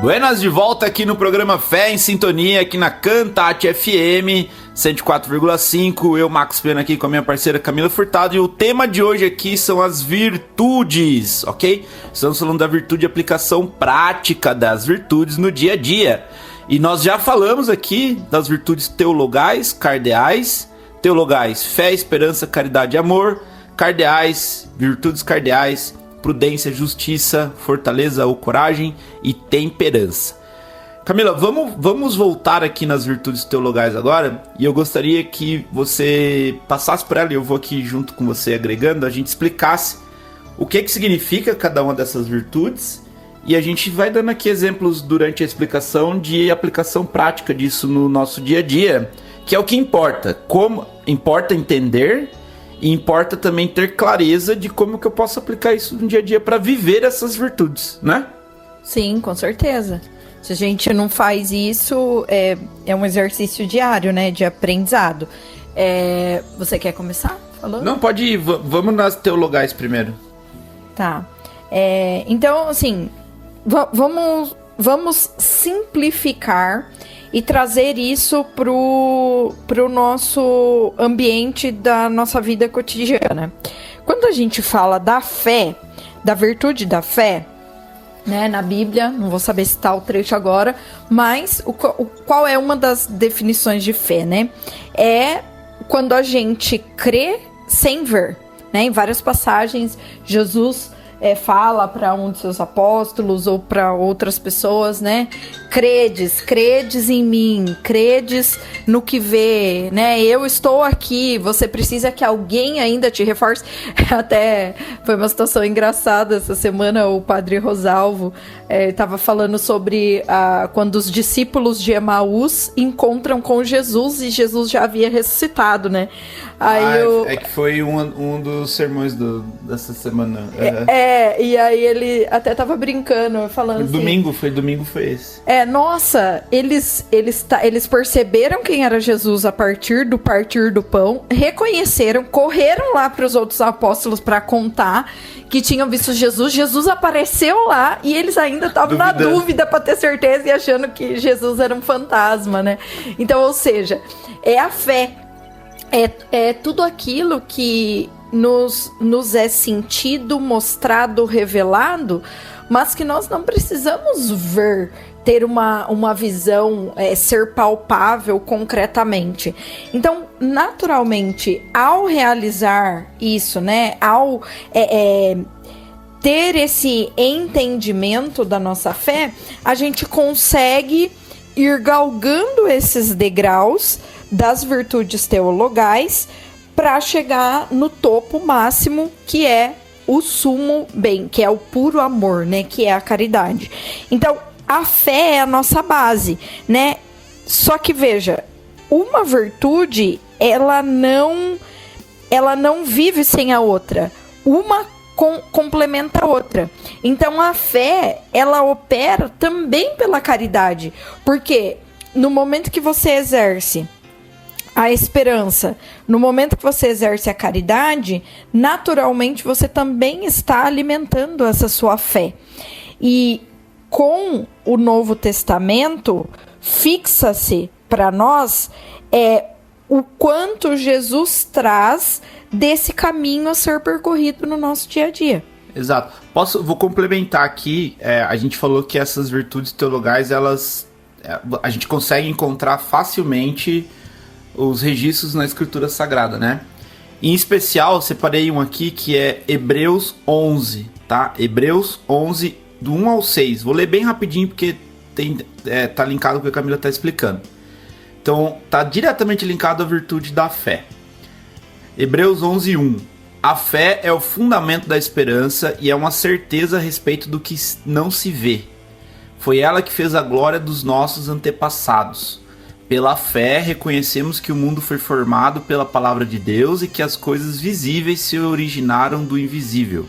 Buenas, de volta aqui no programa Fé em Sintonia, aqui na Cantate FM 104,5. Eu, Max Pena, aqui com a minha parceira Camila Furtado. E o tema de hoje aqui são as virtudes, ok? Estamos falando da virtude de aplicação prática das virtudes no dia a dia. E nós já falamos aqui das virtudes teologais, cardeais. Teologais, fé, esperança, caridade e amor. Cardeais, virtudes cardeais, prudência, justiça, fortaleza ou coragem e temperança. Camila, vamos voltar aqui nas virtudes teologais agora, e eu gostaria que você passasse por ela, e eu vou aqui junto com você agregando, a gente explicasse o que significa cada uma dessas virtudes, e a gente vai dando aqui exemplos durante a explicação de aplicação prática disso no nosso dia a dia, que é o que importa. Como importa entender, e importa também ter clareza de como que eu posso aplicar isso no dia a dia para viver essas virtudes, né? Sim, com certeza. Se a gente não faz isso, é um exercício diário, né, de aprendizado. Você quer começar falando? Não, pode ir. Vamos nas teologais primeiro. Tá. Então, assim, vamos simplificar e trazer isso pro nosso ambiente da nossa vida cotidiana. Quando a gente fala da fé, da virtude da fé, né, na Bíblia, não vou saber citar o trecho agora, mas qual é uma das definições de fé, né? É quando a gente crê sem ver, né? Em várias passagens, Jesus fala para um de seus apóstolos ou para outras pessoas, né? Credes em mim, credes no que vê, né? Eu estou aqui, você precisa que alguém ainda te reforce. Até foi uma situação engraçada essa semana, o padre Rosalvo estava falando sobre quando os discípulos de Emaús encontram com Jesus e Jesus já havia ressuscitado, né? É que foi um dos sermões dessa semana. E aí ele até tava brincando, falando Foi domingo foi esse. Nossa, eles perceberam quem era Jesus a partir do partir do pão, reconheceram, correram lá para os outros apóstolos para contar que tinham visto Jesus. Jesus apareceu lá e eles ainda estavam na dúvida para ter certeza e achando que Jesus era um fantasma, né? Então, ou seja, é a fé. É tudo aquilo que nos é sentido, mostrado, revelado, mas que nós não precisamos ver, ter uma visão, ser palpável concretamente. Então, naturalmente, ao realizar isso, né, ao ter esse entendimento da nossa fé, a gente consegue ir galgando esses degraus das virtudes teologais para chegar no topo máximo, que é o sumo bem, que é o puro amor, né, que é a caridade. Então, a fé é a nossa base, né? Só que veja, uma virtude, ela não vive sem a outra. Uma complementa a outra. Então, a fé, ela opera também pela caridade, porque no momento que você exerce a esperança, no momento que você exerce a caridade, naturalmente você também está alimentando essa sua fé. E com o Novo Testamento fixa-se para nós o quanto Jesus traz desse caminho a ser percorrido no nosso dia a dia. Exato. Vou complementar aqui. A gente falou que essas virtudes teologais, a gente consegue encontrar facilmente os registros na Escritura Sagrada, né? Em especial, separei um aqui que é Hebreus 11, tá? Hebreus 11, do 1 ao 6. Vou ler bem rapidinho porque tá linkado com o que a Camila tá explicando. Então, tá diretamente linkado à virtude da fé. Hebreus 11, 1. A fé é o fundamento da esperança e é uma certeza a respeito do que não se vê. Foi ela que fez a glória dos nossos antepassados. Pela fé, reconhecemos que o mundo foi formado pela palavra de Deus e que as coisas visíveis se originaram do invisível.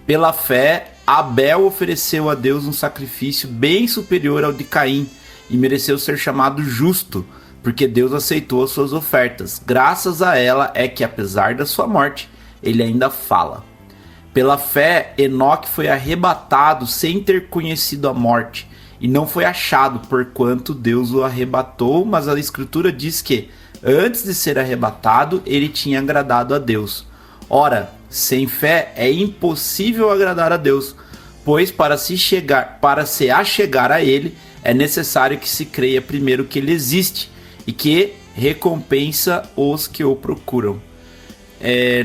Pela fé, Abel ofereceu a Deus um sacrifício bem superior ao de Caim e mereceu ser chamado justo, porque Deus aceitou as suas ofertas. Graças a ela é que, apesar da sua morte, ele ainda fala. Pela fé, Enoque foi arrebatado sem ter conhecido a morte, e não foi achado, porquanto Deus o arrebatou, mas a Escritura diz que, antes de ser arrebatado, ele tinha agradado a Deus. Ora, sem fé é impossível agradar a Deus, pois para se achegar a ele, é necessário que se creia primeiro que ele existe, e que recompensa os que o procuram.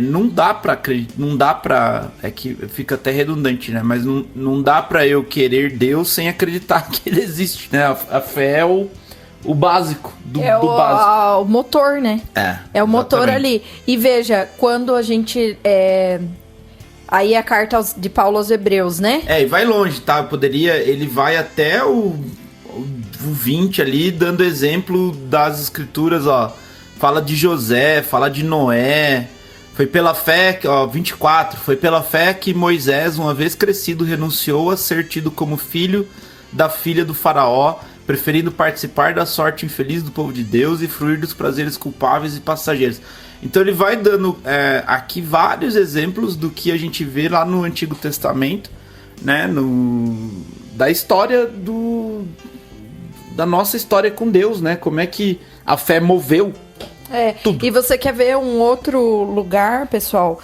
Não dá pra acreditar, é que fica até redundante, né? Mas não dá pra eu querer Deus sem acreditar que ele existe, né? A fé é o básico do básico. O motor, né? É o motor ali. E veja, quando a gente... Aí a carta de Paulo aos Hebreus, né? E vai longe, tá? Ele vai até o 20 ali, dando exemplo das escrituras, ó. Fala de José, fala de Noé. Foi pela fé, 24, foi pela fé que Moisés, uma vez crescido, renunciou a ser tido como filho da filha do faraó, preferindo participar da sorte infeliz do povo de Deus e fruir dos prazeres culpáveis e passageiros. Então ele vai dando aqui vários exemplos do que a gente vê lá no Antigo Testamento, né, da história da nossa história com Deus, né, como é que a fé moveu tudo. E você quer ver um outro lugar, pessoal,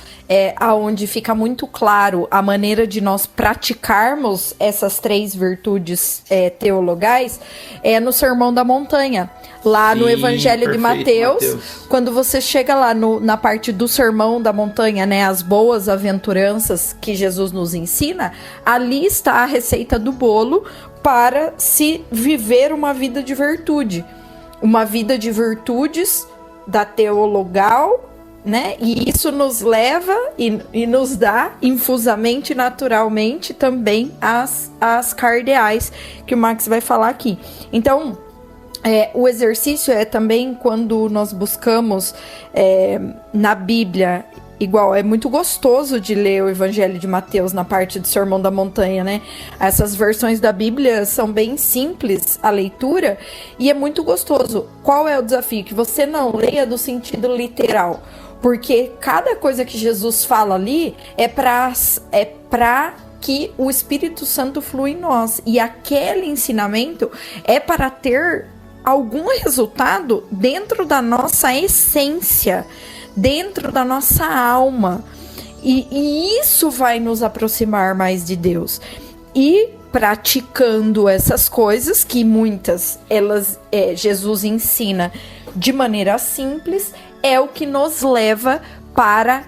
aonde fica muito claro a maneira de nós praticarmos essas 3 virtudes teologais, no Sermão da Montanha, lá no Evangelho de Mateus. Quando você chega lá na parte do Sermão da Montanha, né, as boas aventuranças que Jesus nos ensina, ali está a receita do bolo para se viver uma vida de virtude, uma vida de virtudes da teologal, né? E isso nos leva e nos dá infusamente, naturalmente, também as cardeais, que o Max vai falar aqui. Então, o exercício é também quando nós buscamos na Bíblia, igual, é muito gostoso de ler o Evangelho de Mateus na parte do Sermão da Montanha, né? Essas versões da Bíblia são bem simples a leitura e é muito gostoso. Qual é o desafio? Que você não leia do sentido literal, porque cada coisa que Jesus fala ali é para que o Espírito Santo flua em nós, e aquele ensinamento é para ter algum resultado dentro da nossa essência, dentro da nossa alma, e isso vai nos aproximar mais de Deus. E praticando essas coisas, que muitas Jesus ensina de maneira simples, é o que nos leva para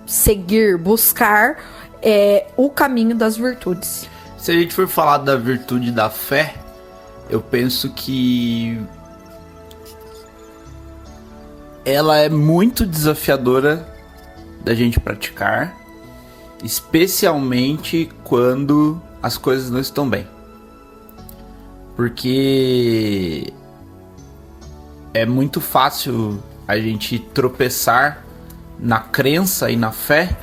seguir, buscar o caminho das virtudes. Se a gente for falar da virtude da fé, eu penso que ela é muito desafiadora da gente praticar, especialmente quando as coisas não estão bem. Porque é muito fácil a gente tropeçar na crença e na fé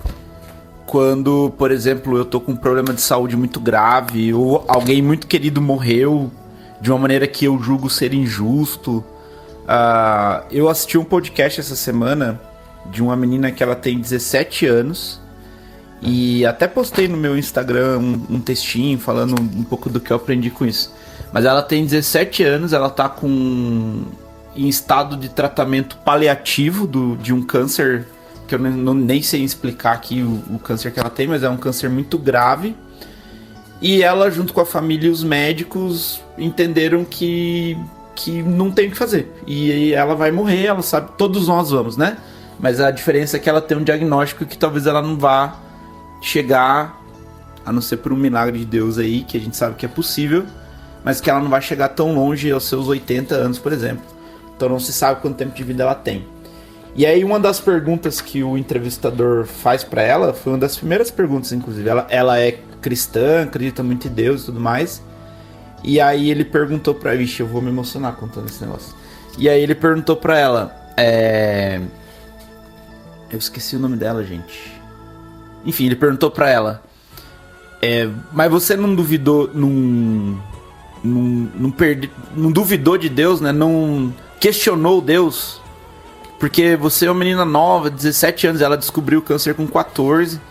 quando, por exemplo, eu tô com um problema de saúde muito grave, ou alguém muito querido morreu de uma maneira que eu julgo ser injusto. Eu assisti um podcast essa semana de uma menina que ela tem 17 anos E até postei no meu Instagram um textinho falando um pouco do que eu aprendi com isso. Mas ela tem 17 anos, ela tá em estado de tratamento paliativo de um câncer, que eu nem sei explicar aqui o câncer que ela tem, mas é um câncer muito grave. E ela, junto com a família e os médicos, entenderam que não tem o que fazer. E ela vai morrer, ela sabe, todos nós vamos, né? Mas a diferença é que ela tem um diagnóstico que talvez ela não vá chegar, a não ser por um milagre de Deus aí, que a gente sabe que é possível, mas que ela não vai chegar tão longe aos seus 80 anos, por exemplo. Então não se sabe quanto tempo de vida ela tem. E aí uma das perguntas que o entrevistador faz pra ela, foi uma das primeiras perguntas, inclusive. Ela é cristã, acredita muito em Deus e tudo mais. E aí ele perguntou pra ela, vixe, eu vou me emocionar contando esse negócio. E aí ele perguntou pra ela, eu esqueci o nome dela, gente. Enfim, ele perguntou pra ela, mas você não duvidou, não duvidou de Deus, né? Não questionou Deus? Porque você é uma menina nova, 17 anos, ela descobriu o câncer com 14.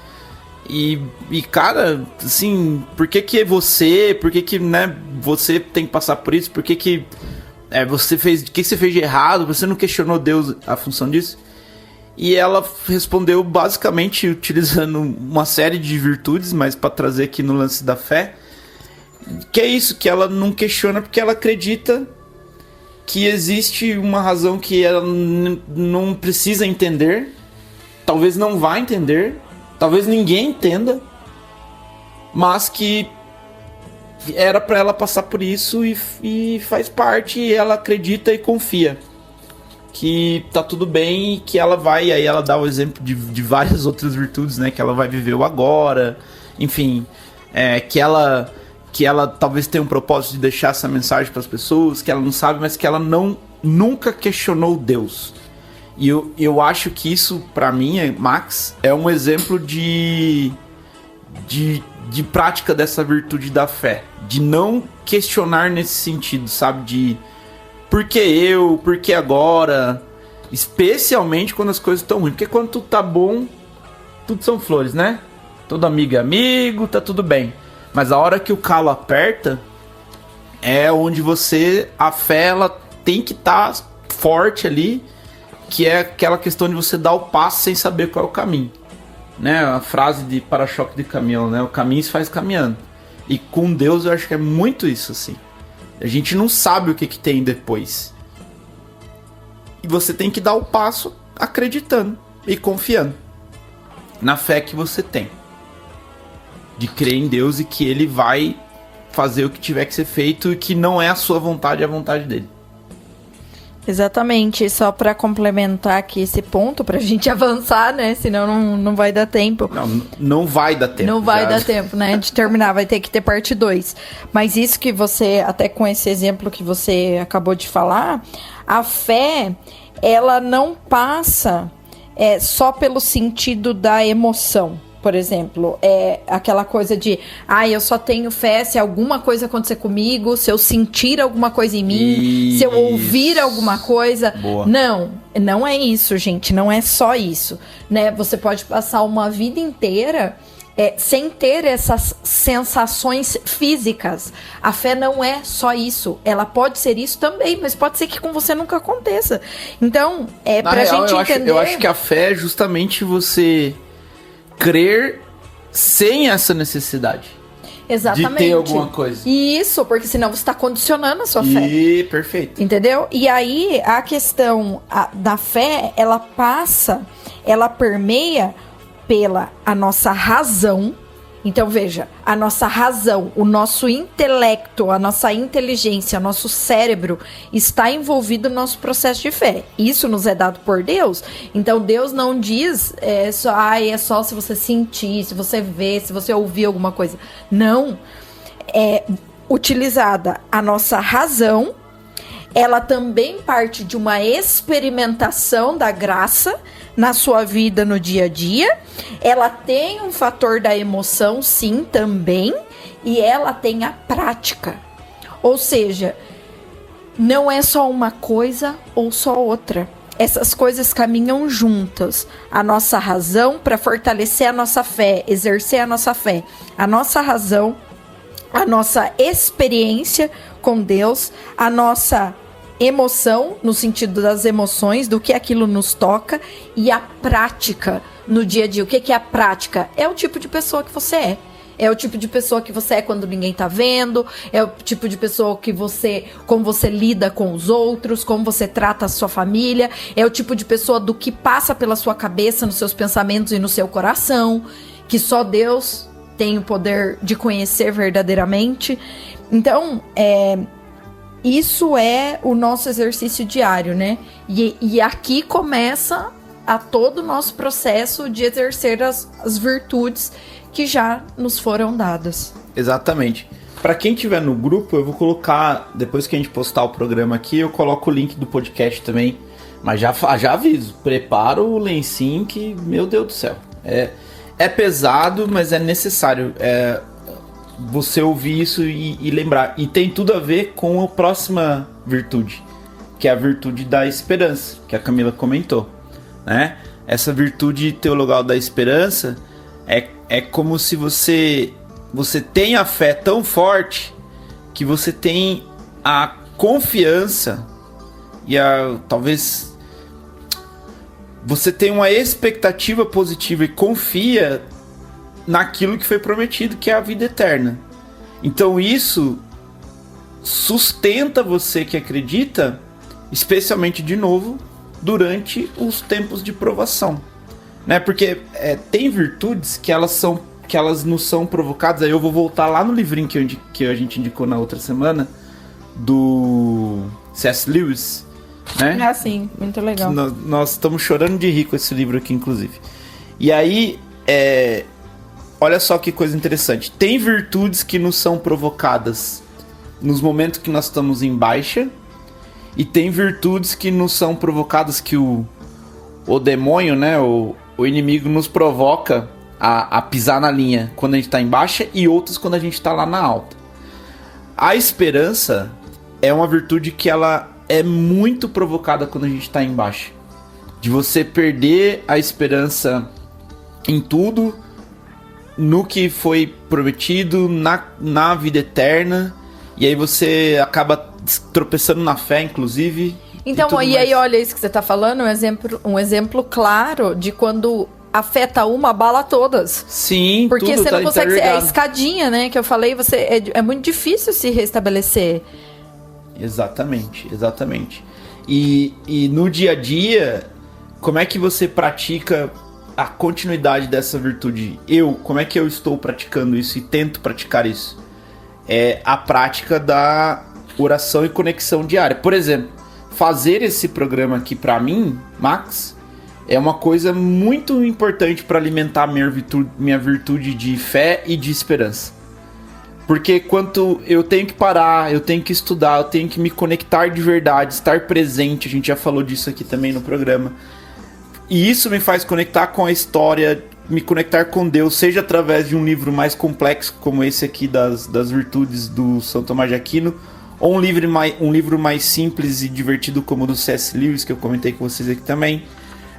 E cara, assim, por que você, né, você tem que passar por isso? Por que você fez, o que você fez de errado? Você não questionou Deus, a função disso? E ela respondeu basicamente utilizando uma série de virtudes, mas para trazer aqui no lance da fé, que é isso, que ela não questiona porque ela acredita que existe uma razão que ela não precisa entender, talvez não vá entender, talvez ninguém entenda, mas que era para ela passar por isso e faz parte, e ela acredita e confia que tá tudo bem e que ela vai, aí ela dá o exemplo de várias outras virtudes, né, que ela vai viver o agora, enfim, que ela talvez tenha um propósito de deixar essa mensagem para as pessoas, que ela não sabe, mas que ela nunca questionou Deus. E eu acho que isso, para mim, Max, é um exemplo de prática dessa virtude da fé. De não questionar nesse sentido, sabe? De por que eu, por que agora? Especialmente quando as coisas estão ruins. Porque quando tudo tá bom, tudo são flores, né? Todo amigo é amigo, tá tudo bem. Mas a hora que o calo aperta, é onde a fé, ela tem que estar forte ali, que é aquela questão de você dar o passo sem saber qual é o caminho. Né? A frase de para-choque de caminhão, né? O caminho se faz caminhando. E com Deus eu acho que é muito isso, assim. A gente não sabe o que tem depois. E você tem que dar o passo acreditando e confiando na fé que você tem. De crer em Deus e que Ele vai fazer o que tiver que ser feito e que não é a sua vontade, é a vontade dele. Exatamente, só para complementar aqui esse ponto, pra gente avançar, né? Senão não vai dar tempo. Não vai dar tempo. Não vai dar tempo, né? De terminar, vai ter que ter parte 2. Mas isso que você, até com esse exemplo que você acabou de falar, a fé, ela não passa só pelo sentido da emoção. Por exemplo, aquela coisa de eu só tenho fé se alguma coisa acontecer comigo, se eu sentir alguma coisa em mim, se eu ouvir alguma coisa. Boa. Não é isso, gente, não é só isso, né? Você pode passar uma vida inteira sem ter essas sensações físicas. A fé não é só isso, ela pode ser isso também, mas pode ser que com você nunca aconteça. Então, pra gente entender... Eu acho que a fé é justamente você crer sem essa necessidade. Exatamente. De ter alguma coisa. Isso, porque senão você está condicionando a sua fé. Perfeito. Entendeu? E aí, a questão da fé, ela permeia pela a nossa razão. Então, veja, a nossa razão, o nosso intelecto, a nossa inteligência, o nosso cérebro está envolvido no nosso processo de fé. Isso nos é dado por Deus. Então, Deus não diz é só se você sentir, se você ver, se você ouvir alguma coisa. Não. É utilizada a nossa razão. Ela também parte de uma experimentação da graça na sua vida no dia a dia. Ela tem um fator da emoção, sim, também. E ela tem a prática. Ou seja, não é só uma coisa ou só outra. essas coisas caminham juntas. A nossa razão para fortalecer a nossa fé, exercer a nossa fé. A nossa razão, a nossa experiência com Deus, a nossa emoção, no sentido das emoções, do que aquilo nos toca, e a prática no dia a dia. O que é a prática? É o tipo de pessoa que você é. É o tipo de pessoa que você é quando ninguém tá vendo. É o tipo de pessoa que como você lida com os outros, como você trata a sua família. É o tipo de pessoa do que passa pela sua cabeça, nos seus pensamentos e no seu coração, que só Deus tem o poder de conhecer verdadeiramente. Então, isso é o nosso exercício diário, né? E aqui começa a todo o nosso processo de exercer as virtudes que já nos foram dadas. Exatamente. Para quem tiver no grupo, eu vou colocar, depois que a gente postar o programa aqui, eu coloco o link do podcast também. Mas já aviso, prepara o lencinho que, meu Deus do céu, é pesado, mas é necessário você ouvir isso e lembrar. E tem tudo a ver com a próxima virtude, que é a virtude da esperança, que a Camila comentou, né? Essa virtude teologal da esperança é como se você tem a fé tão forte que você tem a confiança e talvez você tem uma expectativa positiva e confia naquilo que foi prometido, que é a vida eterna. Então isso sustenta você que acredita, especialmente, de novo, durante os tempos de provação, né? Porque tem virtudes que elas nos são provocadas. Aí eu vou voltar lá no livrinho que a gente indicou na outra semana, do C.S. Lewis, né? Ah, sim, muito legal. Nós estamos chorando de rir com esse livro aqui, inclusive. E aí, olha só que coisa interessante. Tem virtudes que nos são provocadas nos momentos que nós estamos em baixa, e tem virtudes que nos são provocadas que o demônio, né, o inimigo nos provoca a pisar na linha quando a gente está em baixa, e outras quando a gente está lá na alta. A esperança é uma virtude que ela é muito provocada quando a gente está em baixa. De você perder a esperança em tudo, no que foi prometido, na vida eterna, e aí você acaba tropeçando na fé, inclusive. Então, e aí, olha isso que você tá falando, um exemplo claro de quando afeta uma, abala todas. Sim, porque tudo você não tá consegue. É a interligado. escadinha, né? Que eu falei, é muito difícil se restabelecer. Exatamente. E no dia a dia, como é que você pratica a continuidade dessa virtude? Como é que eu estou praticando isso e tento praticar isso? É a prática da oração e conexão diária. Por exemplo, fazer esse programa aqui pra mim, Max, é uma coisa muito importante para alimentar minha virtude de fé e de esperança. Porque quando eu tenho que parar, eu tenho que estudar, eu tenho que me conectar de verdade, estar presente, a gente já falou disso aqui também no programa. E isso me faz conectar com a história, me conectar com Deus, seja através de um livro mais complexo, como esse aqui das virtudes do São Tomás de Aquino, ou um livro mais simples e divertido como o do C.S. Lewis, que eu comentei com vocês aqui também.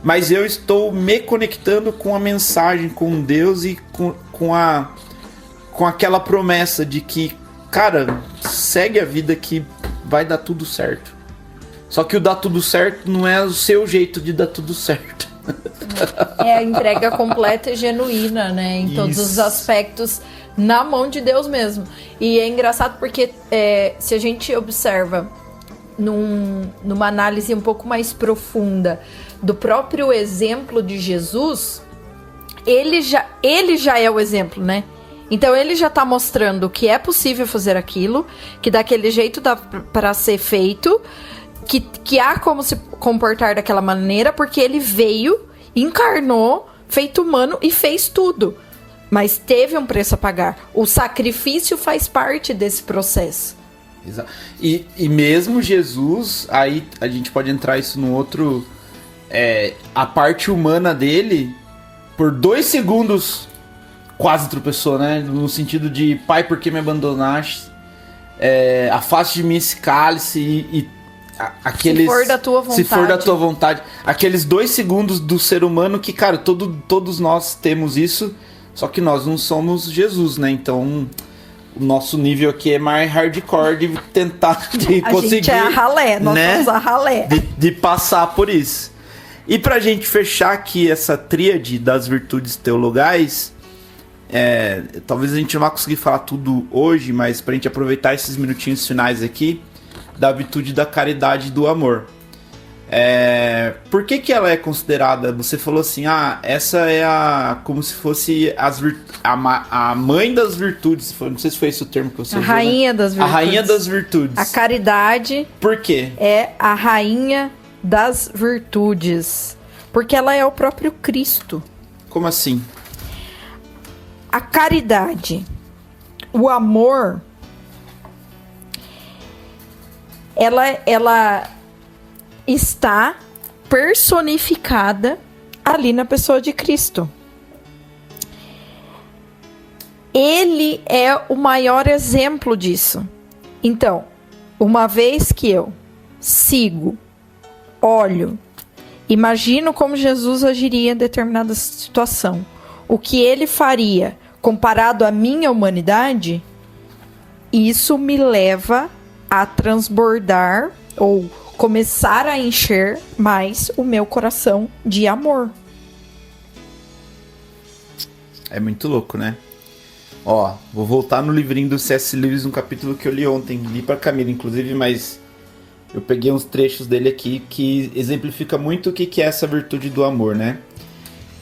Mas eu estou me conectando com a mensagem, com Deus e com aquela promessa de que, cara, segue a vida que vai dar tudo certo. Só que o dar tudo certo não é o seu jeito de dar tudo certo. É a entrega completa e genuína, né? Em todos os aspectos, na mão de Deus mesmo. E é engraçado porque se a gente observa numa análise um pouco mais profunda do próprio exemplo de Jesus, ele já é o exemplo, né? Então ele já está mostrando que é possível fazer aquilo, que daquele jeito dá para ser feito, que há como se comportar daquela maneira, porque ele veio, encarnou, feito humano e fez tudo. Mas teve um preço a pagar. O sacrifício faz parte desse processo. Exato. E mesmo Jesus, aí a gente pode entrar isso no outro... a parte humana dele, por 2 segundos, quase tropeçou, né? No sentido de, Pai, por que me abandonaste? Afaste de mim esse cálice. E aqueles... Se for da tua vontade. Se for da tua vontade. Aqueles 2 segundos do ser humano que, cara, todos nós temos isso, só que nós não somos Jesus, né? Então, o nosso nível aqui é mais hardcore de tentar de A conseguir... gente é a ralé, nós somos a ralé. De passar por isso. E pra gente fechar aqui essa tríade das virtudes teologais, talvez a gente não vá conseguir falar tudo hoje, mas pra gente aproveitar esses minutinhos finais aqui, da virtude da caridade e do amor. Por que ela é considerada, você falou assim, essa é como se fosse a mãe das virtudes, não sei se foi esse o termo que você usou, rainha, né? Das virtudes. A rainha das virtudes. A caridade. Por quê? É a rainha das virtudes, porque ela é o próprio Cristo. Como assim? A caridade, o amor, ela está personificada ali na pessoa de Cristo. Ele é o maior exemplo disso. Então, uma vez que eu sigo, olho, imagino como Jesus agiria em determinada situação, o que ele faria comparado à minha humanidade, isso me leva a transbordar ou começar a encher mais o meu coração de amor. É muito louco, né? Ó, vou voltar no livrinho do C.S. Lewis, um capítulo que eu li ontem, li pra Camila, inclusive, mas eu peguei uns trechos dele aqui que exemplifica muito o que é essa virtude do amor, né?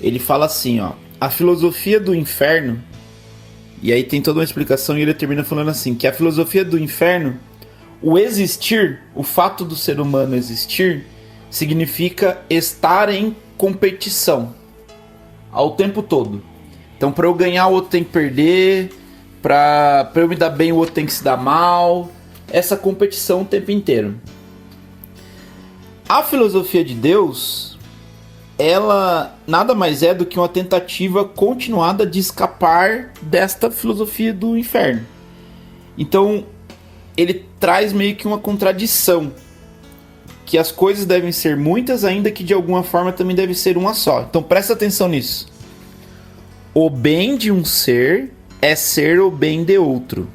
Ele fala assim, ó, a filosofia do inferno, e aí tem toda uma explicação e ele termina falando assim, que a filosofia do inferno, o existir, o fato do ser humano existir, significa estar em competição ao tempo todo. Então, para eu ganhar, o outro tem que perder, para eu me dar bem, o outro tem que se dar mal, essa competição o tempo inteiro. A filosofia de Deus, ela nada mais é do que uma tentativa continuada de escapar desta filosofia do inferno. Então, ele traz meio que uma contradição, que as coisas devem ser muitas, ainda que de alguma forma também deve ser uma só. Então, presta atenção nisso. O bem de um ser é ser o bem de outro.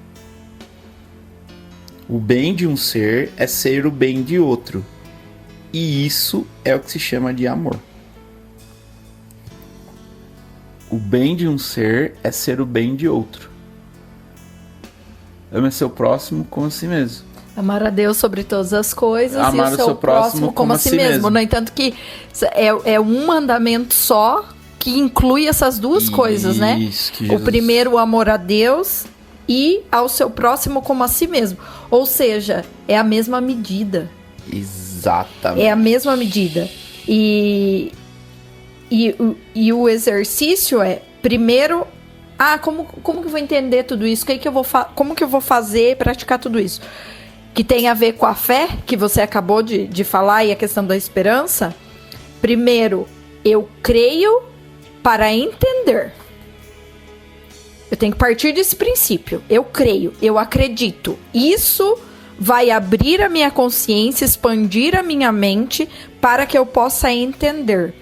O bem de um ser é ser o bem de outro. E isso é o que se chama de amor. O bem de um ser é ser o bem de outro. Ame seu próximo como a si mesmo. Amar a Deus sobre todas as coisas Amar e o seu próximo como a si mesmo. No entanto que é um mandamento só que inclui essas duas coisas, né? O primeiro, o amor a Deus e ao seu próximo como a si mesmo. Ou seja, é a mesma medida. Exatamente. É a mesma medida. E o exercício é, primeiro, como que eu vou entender tudo isso? Como que eu vou fazer, praticar tudo isso? Que tem a ver com a fé, que você acabou de falar, e a questão da esperança. Primeiro, eu creio para entender. Eu tenho que partir desse princípio. Eu creio, eu acredito. Isso vai abrir a minha consciência, expandir a minha mente para que eu possa entender.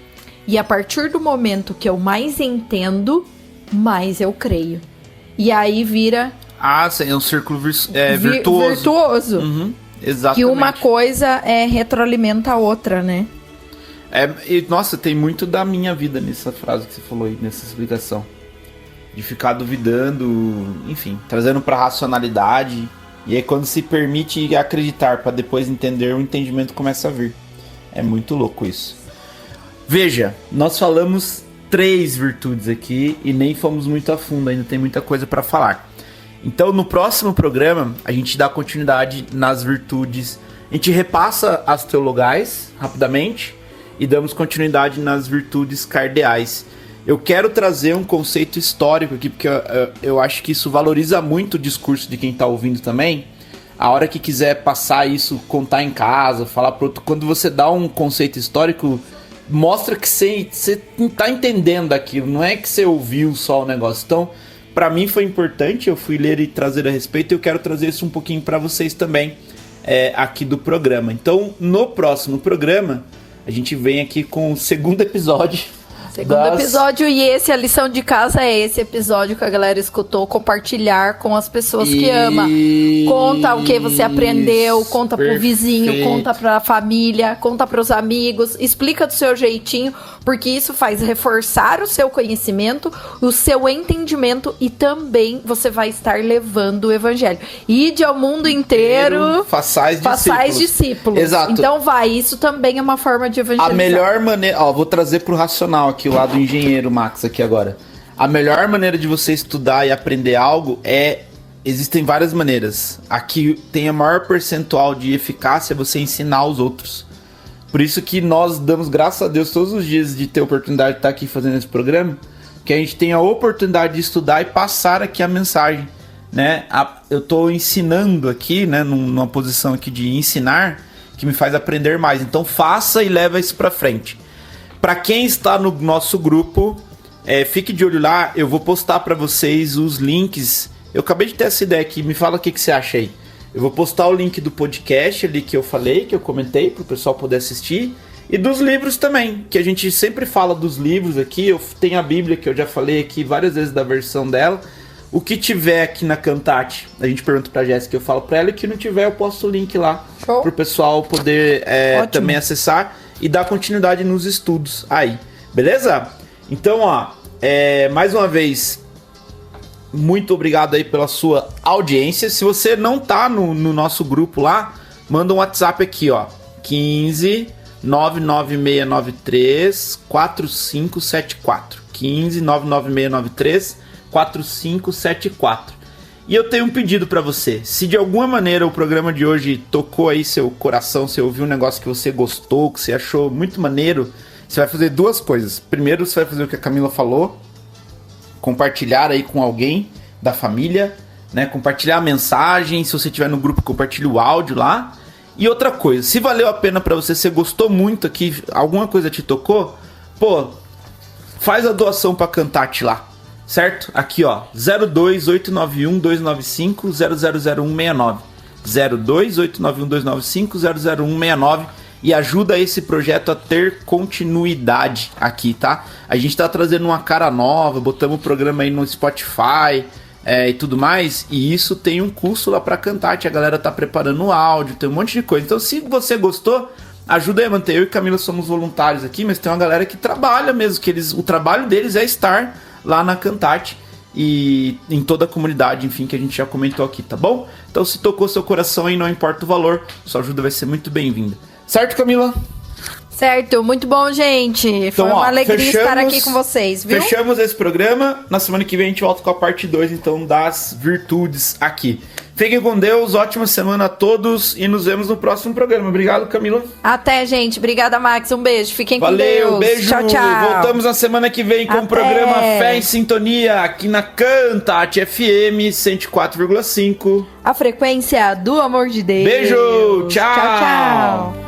E a partir do momento que eu mais entendo, mais eu creio. E aí vira... é um círculo virtuoso. Virtuoso. Uhum, exatamente. Que uma coisa retroalimenta a outra, né? Nossa, tem muito da minha vida nessa frase que você falou aí, nessa explicação. De ficar duvidando, enfim, trazendo pra racionalidade. E aí quando se permite acreditar para depois entender, o entendimento começa a vir. É muito louco isso. Veja, nós falamos 3 virtudes aqui e nem fomos muito a fundo, ainda tem muita coisa para falar. Então no próximo programa a gente dá continuidade nas virtudes, a gente repassa as teologais rapidamente e damos continuidade nas virtudes cardeais. Eu quero trazer um conceito histórico aqui, porque eu acho que isso valoriza muito o discurso de quem está ouvindo também. A hora que quiser passar isso, contar em casa, falar pro outro, quando você dá um conceito histórico, mostra que você tá entendendo aquilo, não é que você ouviu só o negócio. Então, para mim foi importante, eu fui ler e trazer a respeito, e eu quero trazer isso um pouquinho para vocês também. aqui do programa. Então, no próximo programa, a gente vem aqui com o segundo episódio. Episódio, e a lição de casa é esse episódio que a galera escutou, compartilhar com as pessoas que ama. Conta o que você aprendeu, conta pro vizinho, conta pra família, conta pros amigos, explica do seu jeitinho, porque isso faz reforçar o seu conhecimento, o seu entendimento, e também você vai estar levando o evangelho. Ide ao mundo inteiro, façais discípulos. Exato. Então isso também é uma forma de evangelizar. A melhor maneira, vou trazer pro racional aqui, o lado engenheiro, Max, aqui agora. A melhor maneira de você estudar e aprender algo existem várias maneiras. Aqui tem a maior percentual de eficácia você ensinar os outros. Por isso que nós damos graças a Deus todos os dias de ter a oportunidade de estar aqui fazendo esse programa, que a gente tem a oportunidade de estudar e passar aqui a mensagem, né? Eu estou ensinando aqui, né, numa posição aqui de ensinar, que me faz aprender mais. Então faça e leva isso para frente. Para quem está no nosso grupo, fique de olho lá, eu vou postar para vocês os links. Eu acabei de ter essa ideia aqui, me fala o que você acha aí. Eu vou postar o link do podcast ali que eu falei, que eu comentei, para o pessoal poder assistir. E dos livros também, que a gente sempre fala dos livros aqui. Eu tenho a Bíblia, que eu já falei aqui várias vezes da versão dela. O que tiver aqui na Cantate, a gente pergunta pra Jéssica, eu falo pra ela, e que não tiver eu posto o link lá. Show. Pro pessoal poder também acessar e dar continuidade nos estudos aí, beleza? Então, mais uma vez, muito obrigado aí pela sua audiência. Se você não tá no nosso grupo lá, manda um WhatsApp aqui, 15 99693 4574. 15 99693 4574. E eu tenho um pedido pra você. Se de alguma maneira o programa de hoje tocou aí seu coração, você ouviu um negócio que você gostou, que você achou muito maneiro, você vai fazer duas coisas. Primeiro, você vai fazer o que a Camila falou, compartilhar aí com alguém da família, né? Compartilhar a mensagem. Se você estiver no grupo, compartilhe o áudio lá. E outra coisa, se valeu a pena pra você gostou muito aqui, alguma coisa te tocou, faz a doação pra Cantate lá. Certo? Aqui 02891 295 000169 02891 295 000169 e ajuda esse projeto a ter continuidade aqui, tá? A gente tá trazendo uma cara nova, botamos o programa aí no Spotify e tudo mais, e isso tem um custo lá pra Cantate, a galera tá preparando o áudio, tem um monte de coisa. Então, se você gostou, ajuda aí a manter. Eu e Camila somos voluntários aqui, mas tem uma galera que trabalha mesmo, o trabalho deles é estar lá na Cantate e em toda a comunidade, enfim, que a gente já comentou aqui, tá bom? Então, se tocou seu coração aí, não importa o valor, sua ajuda vai ser muito bem-vinda. Certo, Camila? Certo, muito bom, gente. Foi uma alegria estar aqui com vocês, viu? Fechamos esse programa. Na semana que vem a gente volta com a parte 2, então, das virtudes aqui. Fiquem com Deus, ótima semana a todos e nos vemos no próximo programa. Obrigado, Camila. Até, gente. Obrigada, Max. Um beijo. Fiquem com Deus. Valeu, beijo. Tchau, tchau. Voltamos na semana que vem com o programa Fé em Sintonia, aqui na Cantate FM 104,5. A frequência do amor de Deus. Beijo. Tchau. Tchau, tchau.